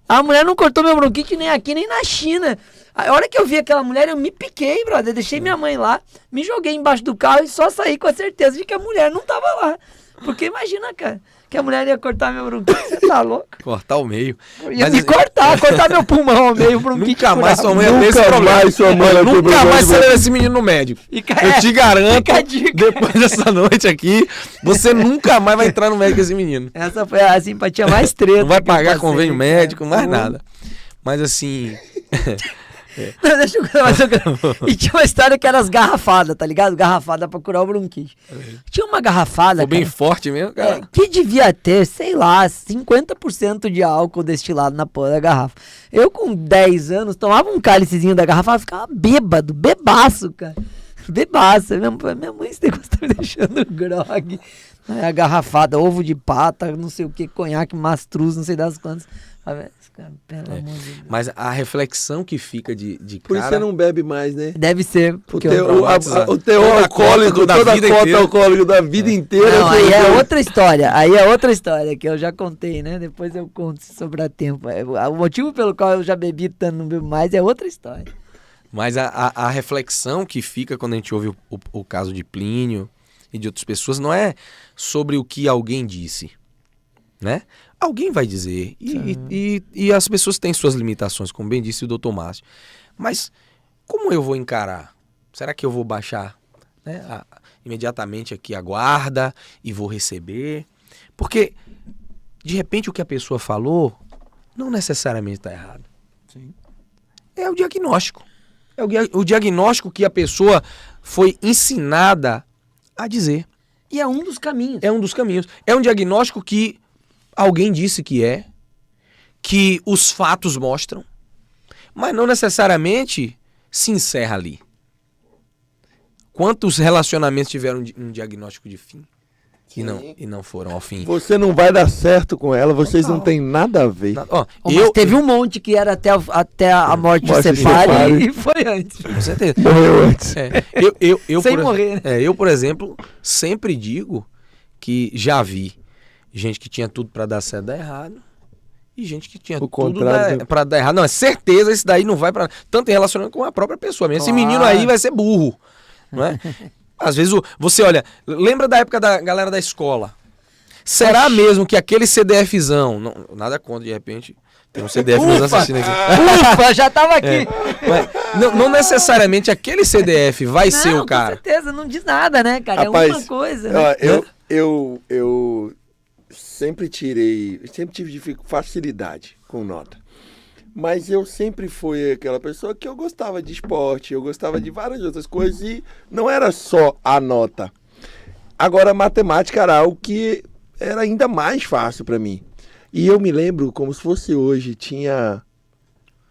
A mulher não cortou meu bronquite nem aqui, nem na China. A hora que eu vi aquela mulher, eu me piquei, brother. Deixei minha mãe lá, me joguei embaixo do carro e só saí com a certeza de que a mulher não tava lá. Porque imagina, cara, que a mulher ia cortar meu bronquite. Você tá louco? Cortar o meio. Ia Mas me assim, cortar meu pulmão ao meio, o bronquite. Nunca mais sua curado. mãe ia ter esse Nunca problema. mais sua mãe Olha, vai ter nunca problema mais de você leva esse menino no médico. Eu te garanto, fica a dica. depois dessa noite aqui, você nunca mais vai entrar no médico com esse menino. Essa foi a simpatia mais treta. Não vai que eu pagar passei, convênio cara. médico, mais Não. nada. Mas assim, Não, deixa eu contar mais uma coisa. E tinha uma história que era as garrafadas, tá ligado? Garrafada pra curar o bronquite. Tinha uma garrafada, ficou bem cara, forte mesmo, cara. que devia ter, sei lá, 50% de álcool destilado na porra da garrafa. Eu com 10 anos tomava um cálicezinho da garrafa e ficava bêbado, bebaço, cara. Bebaço. Minha mãe esse negócio tá me deixando grog. Aí a garrafada, ovo de pata, não sei o que, conhaque, mastruz, não sei das quantas. Cara, pelo amor de Deus. Mas a reflexão que fica de Por isso cara... você não bebe mais, né? Deve ser. O Porque teu, traumatizado. o teu Toda a alcoólico, cota da toda a vida cota inteira. alcoólica da vida inteira. Não, aí foi- é outra história. Aí é outra história que eu já contei, né? Depois eu conto se sobrar tempo. O motivo pelo qual eu já bebi tanto não bebo mais é outra história. Mas a reflexão que fica quando a gente ouve o caso de Plínio e de outras pessoas não é sobre o que alguém disse, né? Alguém vai dizer. E as pessoas têm suas limitações, como bem disse o Dr. Márcio. Mas como eu vou encarar? Será que eu vou baixar, né, imediatamente aqui a guarda e vou receber? Porque, de repente, o que a pessoa falou não necessariamente está errado. É o diagnóstico. É o diagnóstico que a pessoa foi ensinada a dizer. E é um dos caminhos. É um dos caminhos. É um diagnóstico que alguém disse que os fatos mostram, mas não necessariamente se encerra ali. Quantos relacionamentos tiveram um diagnóstico de fim e não foram ao fim? Você não vai dar certo com ela, vocês não têm nada a ver. Ó, Mas teve um monte que era até a morte Morte se separe separe. e foi antes. com certeza. Morreu antes. Eu, Sem por, morrer, né? eu, por exemplo, sempre digo que já vi gente que tinha tudo pra dar certo e dar errado. E gente que tinha O tudo contrário pra dar errado. Não, é certeza, esse daí não vai pra... Tanto em relacionamento com a própria pessoa mesmo. Esse menino aí vai ser burro, não é? Às vezes você olha... Lembra da época da galera da escola? Será mesmo que aquele CDFzão... Não, nada contra, de repente... Tem um CDF nos assistindo aqui. Ufa, já tava aqui. Mas não necessariamente aquele CDF vai ser o cara. Com certeza, não diz nada, né, cara? Rapaz, é uma coisa, né? ó, eu sempre tive facilidade com nota. Mas eu sempre fui aquela pessoa que eu gostava de esporte, eu gostava de várias outras coisas e não era só a nota. Agora, a matemática era algo que era ainda mais fácil para mim. E eu me lembro, como se fosse hoje, tinha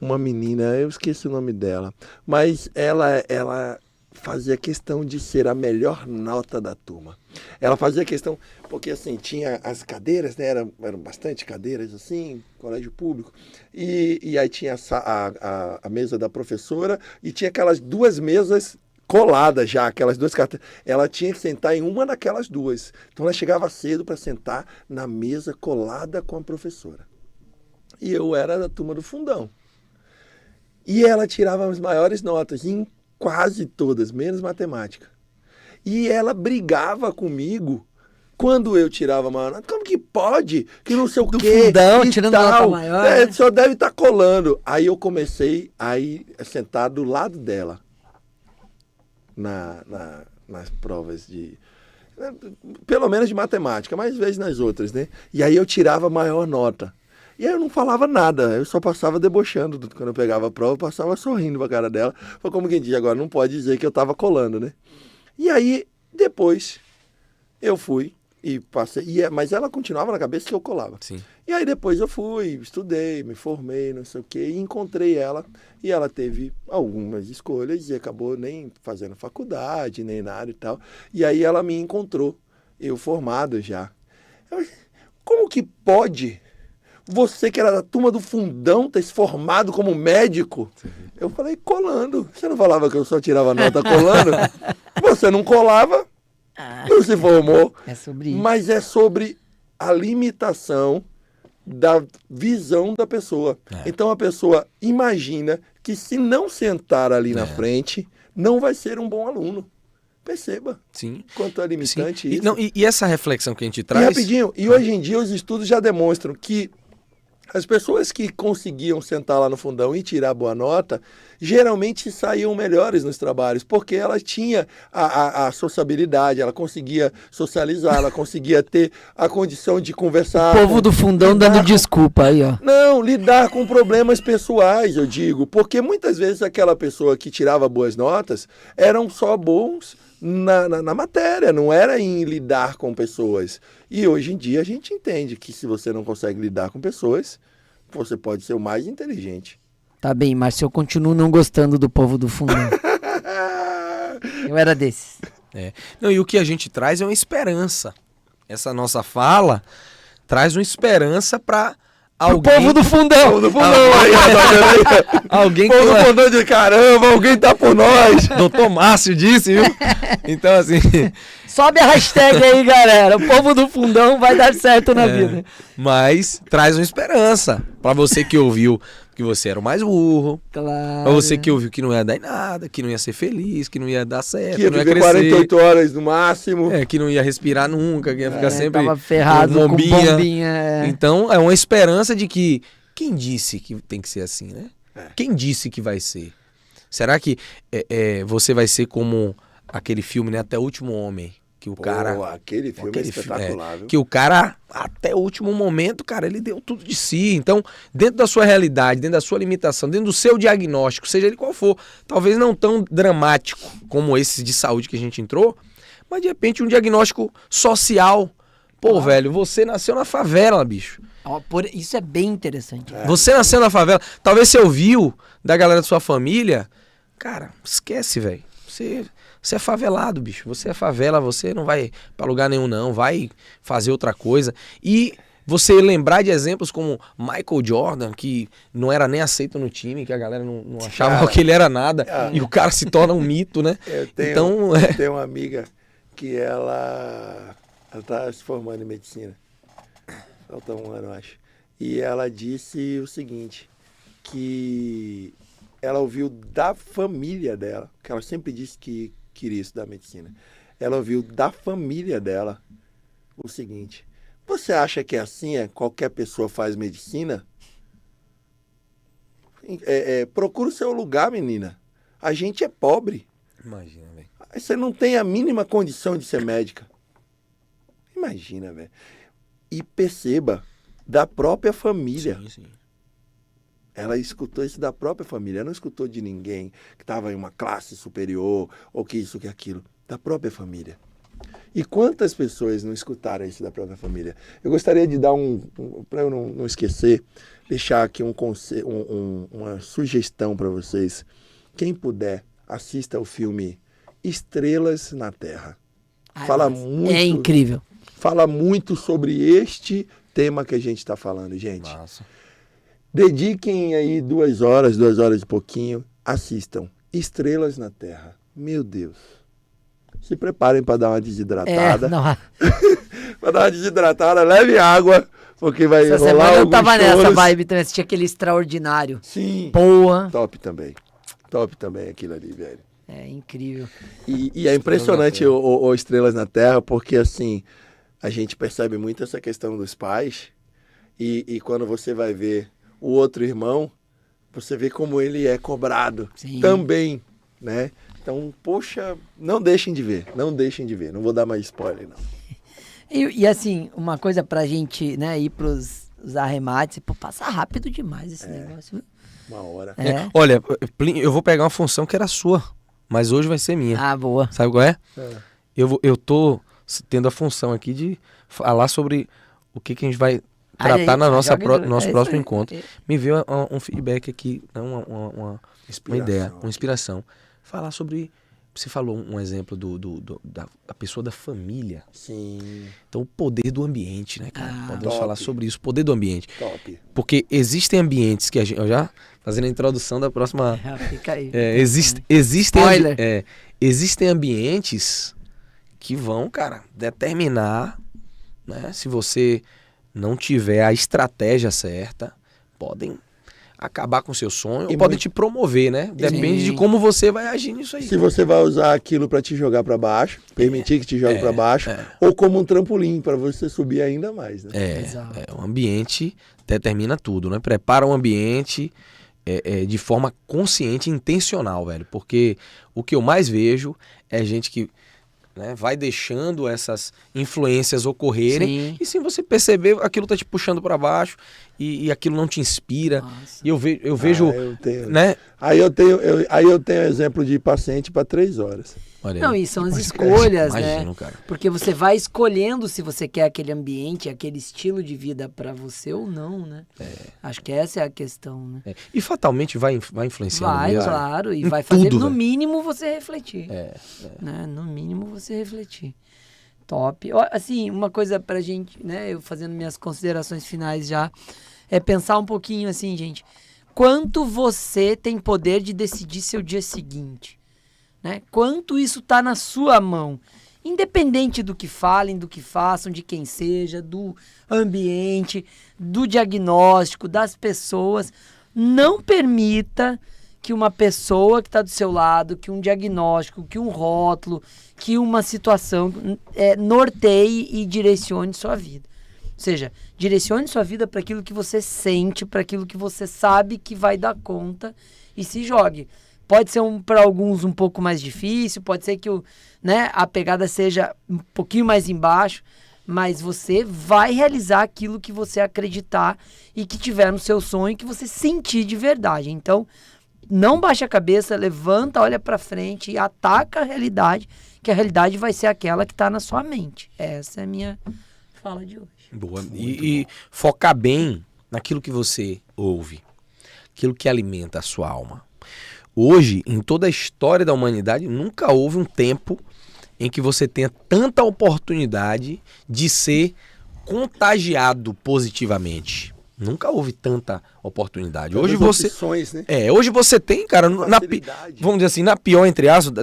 uma menina, eu esqueci o nome dela, mas ela fazia questão de ser a melhor nota da turma. Ela fazia questão, porque assim, tinha as cadeiras, né, eram bastante cadeiras assim, colégio público, e aí tinha a mesa da professora e tinha aquelas duas mesas coladas já, aquelas duas carteiras. Ela tinha que sentar em uma daquelas duas. Então ela chegava cedo para sentar na mesa colada com a professora. E eu era da turma do fundão. E ela tirava as maiores notas em quase todas, menos matemática. E ela brigava comigo quando eu tirava a maior nota. Como que pode? Que não sei o quê. Fundão, e tirando tal. nota maior, né? Só deve estar colando. Aí eu comecei a ir sentar do lado dela. Nas provas pelo menos de matemática, mas às vezes nas outras, né? E aí eu tirava a maior nota. E aí eu não falava nada, eu só passava debochando. Quando eu pegava a prova, eu passava sorrindo pra cara dela. Foi como quem diz, agora não pode dizer que eu tava colando, né? E aí, depois, eu fui e passei. Mas ela continuava na cabeça que eu colava. Sim. E aí depois eu fui, estudei, me formei, não sei o quê, e encontrei ela. E ela teve algumas escolhas e acabou nem fazendo faculdade, nem nada e tal. E aí ela me encontrou, eu formado já. Como que pode Você que era da turma do fundão, ter se formado como médico. Eu falei, colando. Você não falava que eu só tirava nota colando? Você não colava, não se formou. É sobre isso. Mas é sobre a limitação da visão da pessoa. Então a pessoa imagina que se não sentar ali na frente, não vai ser um bom aluno. Perceba. Sim. Quanto é limitante Sim. isso. E essa reflexão que a gente E traz... rapidinho, e hoje em dia os estudos já demonstram que as pessoas que conseguiam sentar lá no fundão e tirar boa nota, geralmente saíam melhores nos trabalhos, porque ela tinha a sociabilidade, ela conseguia socializar, ela conseguia ter a condição de conversar. O povo do fundão dando desculpa aí, ó. Não, lidar com problemas pessoais, eu digo, porque muitas vezes aquela pessoa que tirava boas notas eram só bons na matéria, não era em lidar com pessoas. E hoje em dia a gente entende que se você não consegue lidar com pessoas, você pode ser o mais inteligente. Tá bem, mas eu continuo não gostando do povo do fundão. Eu era desses. Não, e o que a gente traz é uma esperança. Essa nossa fala traz uma esperança para alguém... O povo do fundão. Povo do fundão, aí, ó, alguém povo do fundão de caramba, alguém tá por nós. Doutor Márcio disse, viu? Então, assim... Sobe a hashtag aí, galera. O povo do fundão vai dar certo na vida. Mas traz uma esperança para você que ouviu que você era o mais burro. Claro. Pra você que ouviu que não ia dar em nada, que não ia ser feliz, que não ia dar certo, Que ia não ia viver crescer. 48 horas no máximo. Que não ia respirar nunca, que ia ficar sempre Tava ferrado com bombinha. Então, é uma esperança de que... Quem disse que tem que ser assim, né? Quem disse que vai ser? Será que você vai ser como aquele filme, né? Até o Último Homem? Que o cara... Aquele filme é espetacular, viu? Que o cara, até o último momento, cara, ele deu tudo de si. Então, dentro da sua realidade, dentro da sua limitação, dentro do seu diagnóstico, seja ele qual for, talvez não tão dramático como esses de saúde que a gente entrou, mas de repente um diagnóstico social. Pô, velho, você nasceu na favela, bicho. Isso é bem interessante. Você nasceu na favela. Talvez você ouviu da galera da sua família. Cara, esquece, velho. Você é favelado, bicho. Você é favela, você não vai pra lugar nenhum, não. Vai fazer outra coisa. E você lembrar de exemplos como Michael Jordan, que não era nem aceito no time, que a galera não achava que ele era nada. E o cara se torna um mito, né? Eu tenho uma amiga que ela tá se formando em medicina. Falta um ano, acho. E ela disse o seguinte, que ela ouviu da família dela, que ela sempre disse que queria estudar medicina. Ela ouviu da família dela o seguinte: você acha que assim qualquer pessoa faz medicina? Procura o seu lugar, menina. A gente é pobre. Imagina, velho. Você não tem a mínima condição de ser médica. Imagina, velho. E perceba, da própria família. Sim. Ela escutou isso da própria família. Ela não escutou de ninguém que estava em uma classe superior, ou que isso, que aquilo. Da própria família. E quantas pessoas não escutaram isso da própria família? Eu gostaria de dar para eu não esquecer, deixar aqui uma sugestão para vocês. Quem puder, assista o filme Estrelas na Terra. Fala muito. É incrível. Fala muito sobre este tema que a gente está falando, gente. Massa. Dediquem aí 2 horas e pouquinho, assistam Estrelas na Terra. Meu Deus. Se preparem para dar uma desidratada. Para dar uma desidratada, leve água, porque vai Essa rolar semana eu alguns tava choros. nessa vibe também, assisti aquele Extraordinário. Sim. Boa. Top também. Top também aquilo ali, velho. É incrível. E é impressionante o Estrelas na Terra, porque assim, a gente percebe muito essa questão dos pais, e quando você vai ver o outro irmão, você vê como ele é cobrado. Sim. Também, né? Então, poxa, não deixem de ver, não vou dar mais spoiler, não. E assim, uma coisa pra gente, né, ir pros arremates, pô, passa rápido demais esse negócio. Uma hora. Olha, eu vou pegar uma função que era sua, mas hoje vai ser minha. Ah, boa. Sabe qual é? Eu tô tendo a função aqui de falar sobre o que a gente vai tratar no nosso próximo encontro. Me veio um feedback aqui, uma ideia, uma inspiração. Falar sobre Você falou um exemplo da pessoa da família. Sim. Então, o poder do ambiente, né, cara? Podemos top. falar sobre isso, o poder do ambiente. Top. Porque existem ambientes que a gente... Eu já fazendo a introdução da próxima... Fica aí. Existem ambientes que vão, cara, determinar, né? Se você não tiver a estratégia certa, podem acabar com o seu sonho, ou podem te promover, né? Depende de como você vai agir nisso aí. Se você vai usar aquilo para te jogar para baixo, permitir que te jogue para baixo, ou como um trampolim para você subir ainda mais, né? O ambiente determina tudo, né? Prepara o ambiente de forma consciente e intencional, velho. Porque o que eu mais vejo é gente que, né, vai deixando essas influências ocorrerem. Sim. E sem você perceber, aquilo tá te puxando para baixo e aquilo não te inspira. Nossa. E eu vejo, né? Aí eu tenho exemplo de paciente para 3 horas. Não, e são as escolhas, né? Cara. Porque você vai escolhendo se você quer aquele ambiente, aquele estilo de vida para você ou não, né? Acho que essa é a questão, né? E fatalmente vai influenciar. Vai, claro, e vai fazer no mínimo você refletir. Né? No mínimo você refletir. Top. Assim, uma coisa pra gente, né? Eu fazendo minhas considerações finais já, é pensar um pouquinho assim, gente. Quanto você tem poder de decidir seu dia seguinte? Né? Quanto isso está na sua mão, independente do que falem, do que façam, de quem seja, do ambiente, do diagnóstico, das pessoas. Não permita que uma pessoa que está do seu lado, que um diagnóstico, que um rótulo, que uma situação norteie e direcione sua vida. Ou seja, direcione sua vida para aquilo que você sente, para aquilo que você sabe que vai dar conta e se jogue. Pode ser para alguns um pouco mais difícil, pode ser que a pegada seja um pouquinho mais embaixo, mas você vai realizar aquilo que você acreditar e que tiver no seu sonho, que você sentir de verdade. Então, não baixa a cabeça, levanta, olha para frente e ataca a realidade, que a realidade vai ser aquela que está na sua mente. Essa é a minha fala de hoje. Boa. E focar bem naquilo que você ouve, aquilo que alimenta a sua alma. Hoje, em toda a história da humanidade, nunca houve um tempo em que você tenha tanta oportunidade de ser contagiado positivamente. Nunca houve tanta oportunidade. Hoje você, opções, né? Hoje você tem, cara, vamos dizer assim, na pior, entre aspas,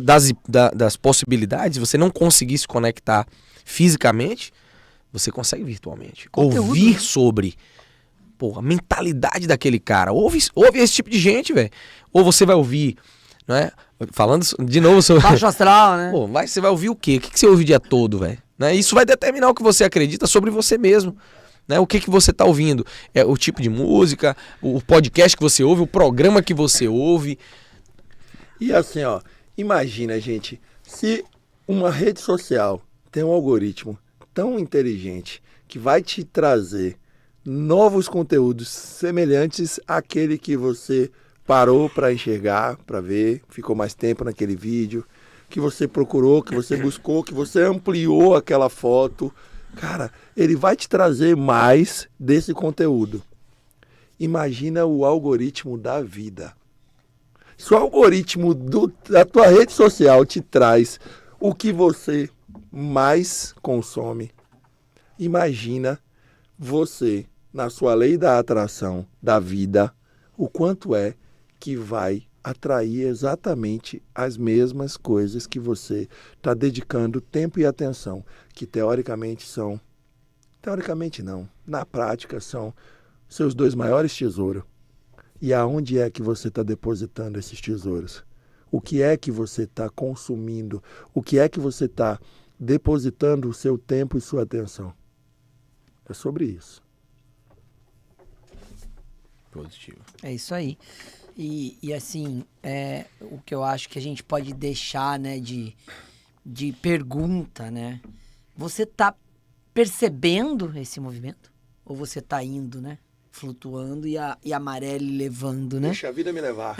das possibilidades, você não conseguir se conectar fisicamente, você consegue virtualmente. Conteúdo. Ouvir sobre a mentalidade daquele cara. Ouve esse tipo de gente, velho. Ou você vai ouvir, né? Falando de novo sobre... Baixo astral, né? Você vai ouvir o quê? O que você ouve o dia todo, velho? Né? Isso vai determinar o que você acredita sobre você mesmo. Né? O que você tá ouvindo? O tipo de música, o podcast que você ouve, o programa que você ouve. E assim, imagina, gente, se uma rede social tem um algoritmo tão inteligente que vai te trazer novos conteúdos semelhantes àquele que você parou para enxergar, para ver, ficou mais tempo naquele vídeo, que você procurou, que você buscou, que você ampliou aquela foto. Cara, ele vai te trazer mais desse conteúdo. Imagina o algoritmo da vida. Se o algoritmo da tua rede social te traz o que você mais consome, imagina você, na sua lei da atração da vida, o quanto é que vai atrair exatamente as mesmas coisas que você está dedicando tempo e atenção, que teoricamente não, na prática são seus 2 maiores tesouros. E aonde é que você está depositando esses tesouros? O que é que você está consumindo? O que é que você está depositando o seu tempo e sua atenção? É sobre isso. Positivo. É isso aí. E assim, o que eu acho que a gente pode deixar, né, de pergunta, né? Você tá percebendo esse movimento? Ou você tá indo, né? Flutuando e a maré levando, né? Deixa a vida me levar.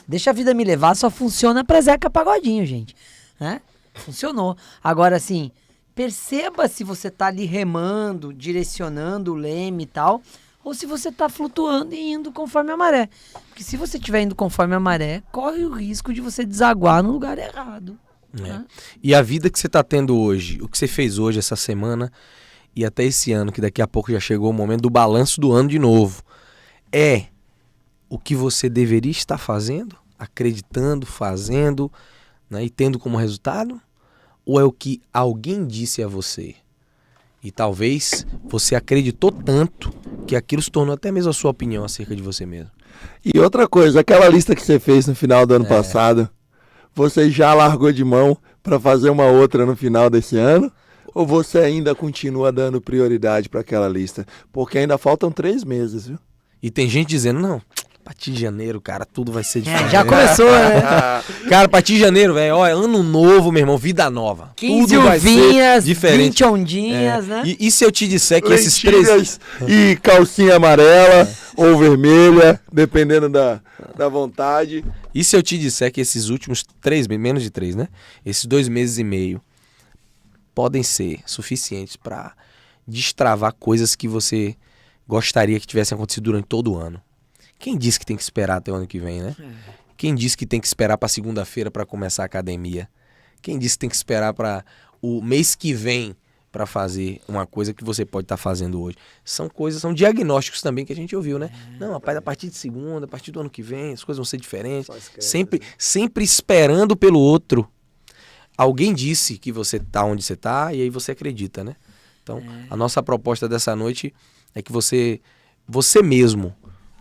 Deixa a vida me levar só funciona pra Zeca Pagodinho, gente. Né? Funcionou. Agora, assim, perceba se você tá ali remando, direcionando o leme e tal, ou se você está flutuando e indo conforme a maré. Porque se você estiver indo conforme a maré, corre o risco de você desaguar no lugar errado. Né? E a vida que você está tendo hoje, o que você fez hoje, essa semana e até esse ano, que daqui a pouco já chegou o momento do balanço do ano de novo, é o que você deveria estar fazendo, acreditando, fazendo, né, e tendo como resultado? Ou é o que alguém disse a você? E talvez você acreditou tanto que aquilo se tornou até mesmo a sua opinião acerca de você mesmo. E outra coisa, aquela lista que você fez no final do ano passado, você já largou de mão para fazer uma outra no final desse ano? Ou você ainda continua dando prioridade para aquela lista? Porque ainda faltam 3 meses, viu? E tem gente dizendo, não, a partir de janeiro, cara, tudo vai ser diferente. Já começou, né? Cara, a partir de janeiro, velho, ó, é ano novo, meu irmão, vida nova. 15 tudo vai uvinhas, ser diferente. 20 ondinhas, né? E se eu te disser que esses 3... Lentilhas e calcinha amarela ou vermelha, dependendo da vontade. E se eu te disser que esses últimos 3 meses, menos de 3, né? Esses 2 meses e meio podem ser suficientes para destravar coisas que você gostaria que tivessem acontecido durante todo o ano. Quem disse que tem que esperar até o ano que vem, né? Quem disse que tem que esperar para segunda-feira para começar a academia? Quem disse que tem que esperar para o mês que vem para fazer uma coisa que você pode estar fazendo hoje? São coisas, são diagnósticos também que a gente ouviu, né? Não, rapaz, a partir de segunda, a partir do ano que vem, as coisas vão ser diferentes. Sempre esperando pelo outro. Alguém disse que você tá onde você tá e aí você acredita, né? Então, a nossa proposta dessa noite é que você mesmo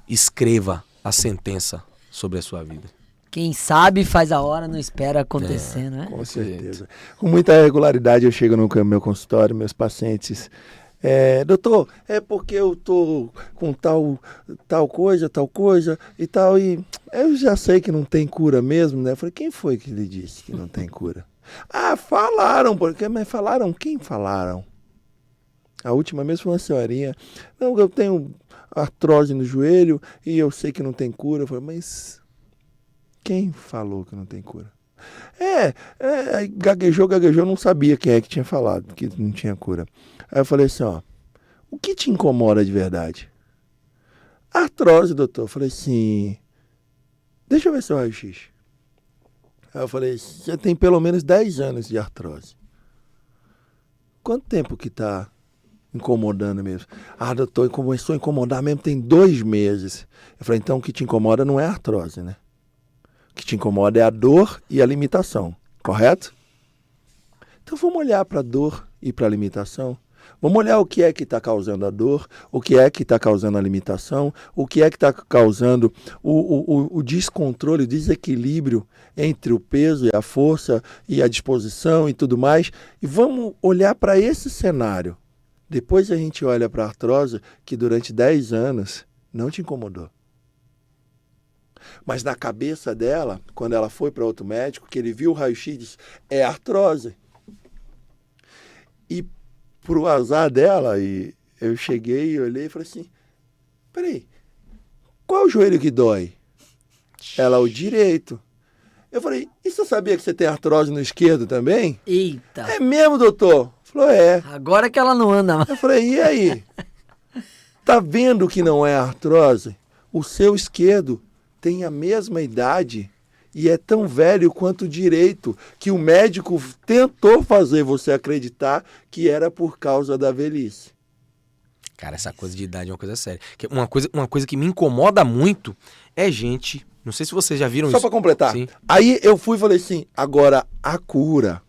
escreva a sentença sobre a sua vida. Quem sabe faz a hora, não espera acontecer, né? Com certeza. Com muita regularidade eu chego no meu consultório, meus pacientes... doutor, é porque eu tô com tal coisa e tal, e eu já sei que não tem cura mesmo, né? Eu falei, quem foi que lhe disse que não tem cura? Falaram, mas falaram? Quem falaram? A última mesmo foi uma senhorinha, não, eu tenho artrose no joelho e eu sei que não tem cura. Eu falei, mas quem falou que não tem cura? Aí gaguejou, não sabia quem é que tinha falado que não tinha cura. Aí eu falei assim, o que te incomoda de verdade? Artrose, doutor. Eu falei assim, deixa eu ver seu raio-x. Aí eu falei, você tem pelo menos 10 anos de artrose. Quanto tempo que tá incomodando mesmo? Doutor, começou a incomodar mesmo tem 2 meses. Eu falei, então o que te incomoda não é a artrose, né? O que te incomoda é a dor e a limitação, correto? Então vamos olhar para a dor e para a limitação. Vamos olhar o que é que está causando a dor, o que é que está causando a limitação, o que é que está causando o descontrole, o desequilíbrio entre o peso e a força e a disposição e tudo mais. E vamos olhar para esse cenário. Depois a gente olha para a artrose, que durante 10 anos não te incomodou. Mas na cabeça dela, quando ela foi para outro médico, que ele viu o raio-x, disse, é artrose. E pro azar dela, e eu cheguei, olhei e falei assim, peraí, qual é o joelho que dói? Ela, o direito. Eu falei, e você sabia que você tem artrose no esquerdo também? Eita. É mesmo, doutor? Falou, Agora que ela não anda mais. Eu falei, e aí? Tá vendo que não é artrose? O seu esquerdo tem a mesma idade e é tão velho quanto o direito, que o médico tentou fazer você acreditar que era por causa da velhice. Cara, essa coisa de idade é uma coisa séria. Uma coisa que me incomoda muito é gente... Não sei se vocês já viram isso. Só para completar. Sim. Aí eu fui e falei assim, agora a cura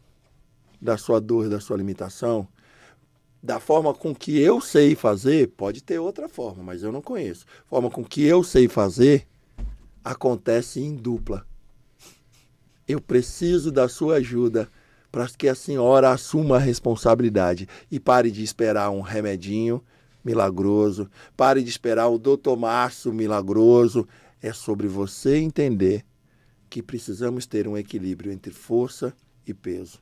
da sua dor, da sua limitação, da forma com que eu sei fazer, pode ter outra forma, mas eu não conheço. A forma com que eu sei fazer acontece em dupla. Eu preciso da sua ajuda para que a senhora assuma a responsabilidade e pare de esperar um remedinho milagroso, pare de esperar o doutor Márcio milagroso. É sobre você entender que precisamos ter um equilíbrio entre força e peso.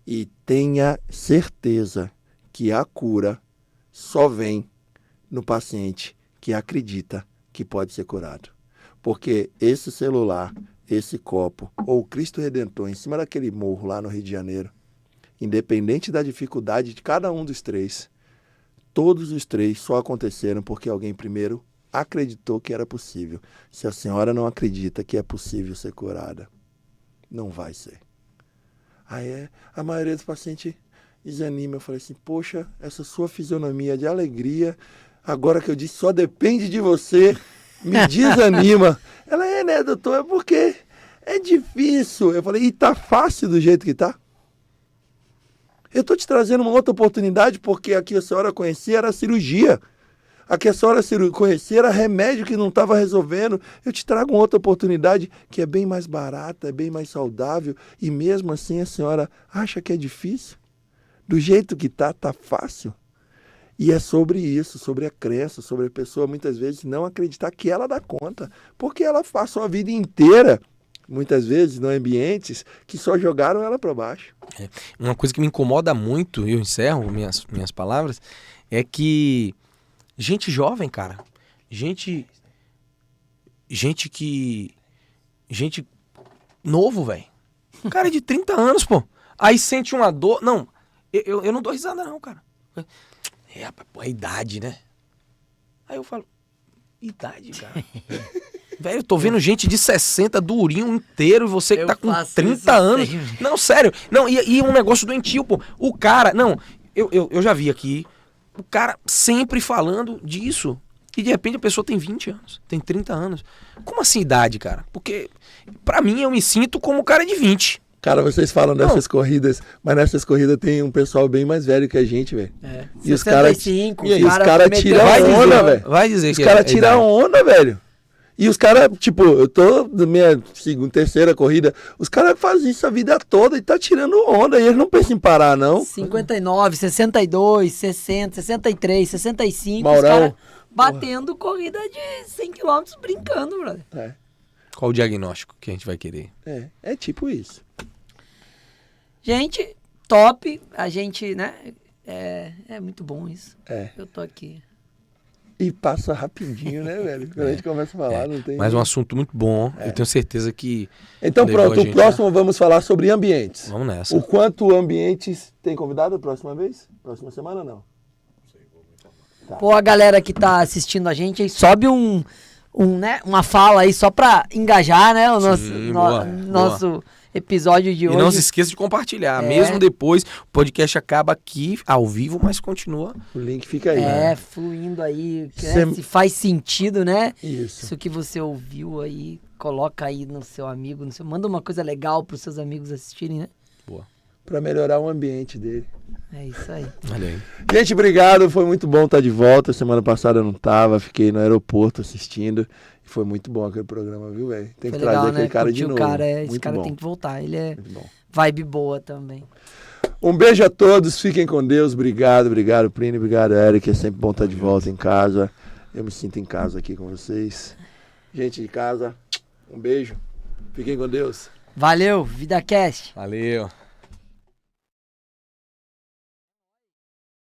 E tenha certeza que a cura só vem no paciente que acredita que pode ser curado. Porque esse celular, esse copo, ou o Cristo Redentor em cima daquele morro lá no Rio de Janeiro, independente da dificuldade de cada um dos 3, todos os 3 só aconteceram porque alguém primeiro acreditou que era possível. Se a senhora não acredita que é possível ser curada, não vai ser. Aí a maioria dos pacientes desanima. Eu falei assim, poxa, essa sua fisionomia de alegria, agora que eu disse só depende de você, me desanima. Ela, né, doutor, é porque é difícil. Eu falei, e tá fácil do jeito que tá? Eu tô te trazendo uma outra oportunidade porque a que a senhora conhecia era a cirurgia. A que a senhora conhecia era remédio que não estava resolvendo. Eu te trago uma outra oportunidade que é bem mais barata, é bem mais saudável e mesmo assim a senhora acha que é difícil? Do jeito que tá fácil. E é sobre isso, sobre a crença, sobre a pessoa muitas vezes não acreditar que ela dá conta. Porque ela passou a vida inteira, muitas vezes, em ambientes que só jogaram ela para baixo. Uma coisa que me incomoda muito, e eu encerro minhas palavras, é que gente jovem, cara, gente novo, velho. Cara de 30 anos, pô. Aí sente uma dor. Não, eu não dou risada não, cara. Rapaz, pô, é idade, né? Aí eu falo, idade, cara? Velho, eu tô vendo gente de 60, durinho inteiro, e você que tá com 30 anos. Não, sério. Não, e um negócio doentio, pô. O cara, não, eu já vi aqui, o cara sempre falando disso. E de repente a pessoa tem 20 anos, tem 30 anos. Como assim idade, cara? Porque pra mim eu me sinto como o cara de 20. Cara, vocês falam dessas corridas, mas nessas corridas tem um pessoal bem mais velho que a gente, velho. É. E os caras tiram Vai onda, velho. Vai dizer os que caras tiram onda, velho. E os caras, tipo, eu tô na minha terceira corrida, os caras fazem isso a vida toda e tá tirando onda. E eles não pensam em parar, não. 59, 62, 60, 63, 65. Maurão. Os caras batendo corrida de 100 km brincando, brother. É. Qual o diagnóstico que a gente vai querer? É tipo isso. Gente, top. A gente, né? É muito bom isso. Eu tô aqui. E passa rapidinho, né, velho? Quando a gente começa a falar, não tem... Mas um assunto muito bom. Eu tenho certeza que... Então pronto, o próximo vamos falar sobre ambientes. Vamos nessa. O quanto ambientes... Tem convidado a próxima vez? Próxima semana, não? Tá. Pô, a galera que tá assistindo a gente aí, sobe né, uma fala aí só pra engajar, né? O nosso episódio de hoje. E não se esqueça de compartilhar. Mesmo depois, o podcast acaba aqui, ao vivo, mas continua. O link fica aí. Fluindo aí. Se faz sentido, né? Isso que você ouviu aí, coloca aí no seu amigo. Manda uma coisa legal pros seus amigos assistirem, né? Boa. Pra melhorar o ambiente dele. É isso aí. Olha aí. Gente, obrigado. Foi muito bom estar de volta. Semana passada eu não tava. Fiquei no aeroporto assistindo. E foi muito bom aquele programa, viu, velho? Tem que trazer aquele cara de novo. Esse cara tem que voltar. Ele é vibe boa também. Um beijo a todos. Fiquem com Deus. Obrigado, Plínio. Obrigado, Eric. É sempre bom estar de volta em casa. Eu me sinto em casa aqui com vocês. Gente de casa, um beijo. Fiquem com Deus. Valeu, VidaCast. Valeu.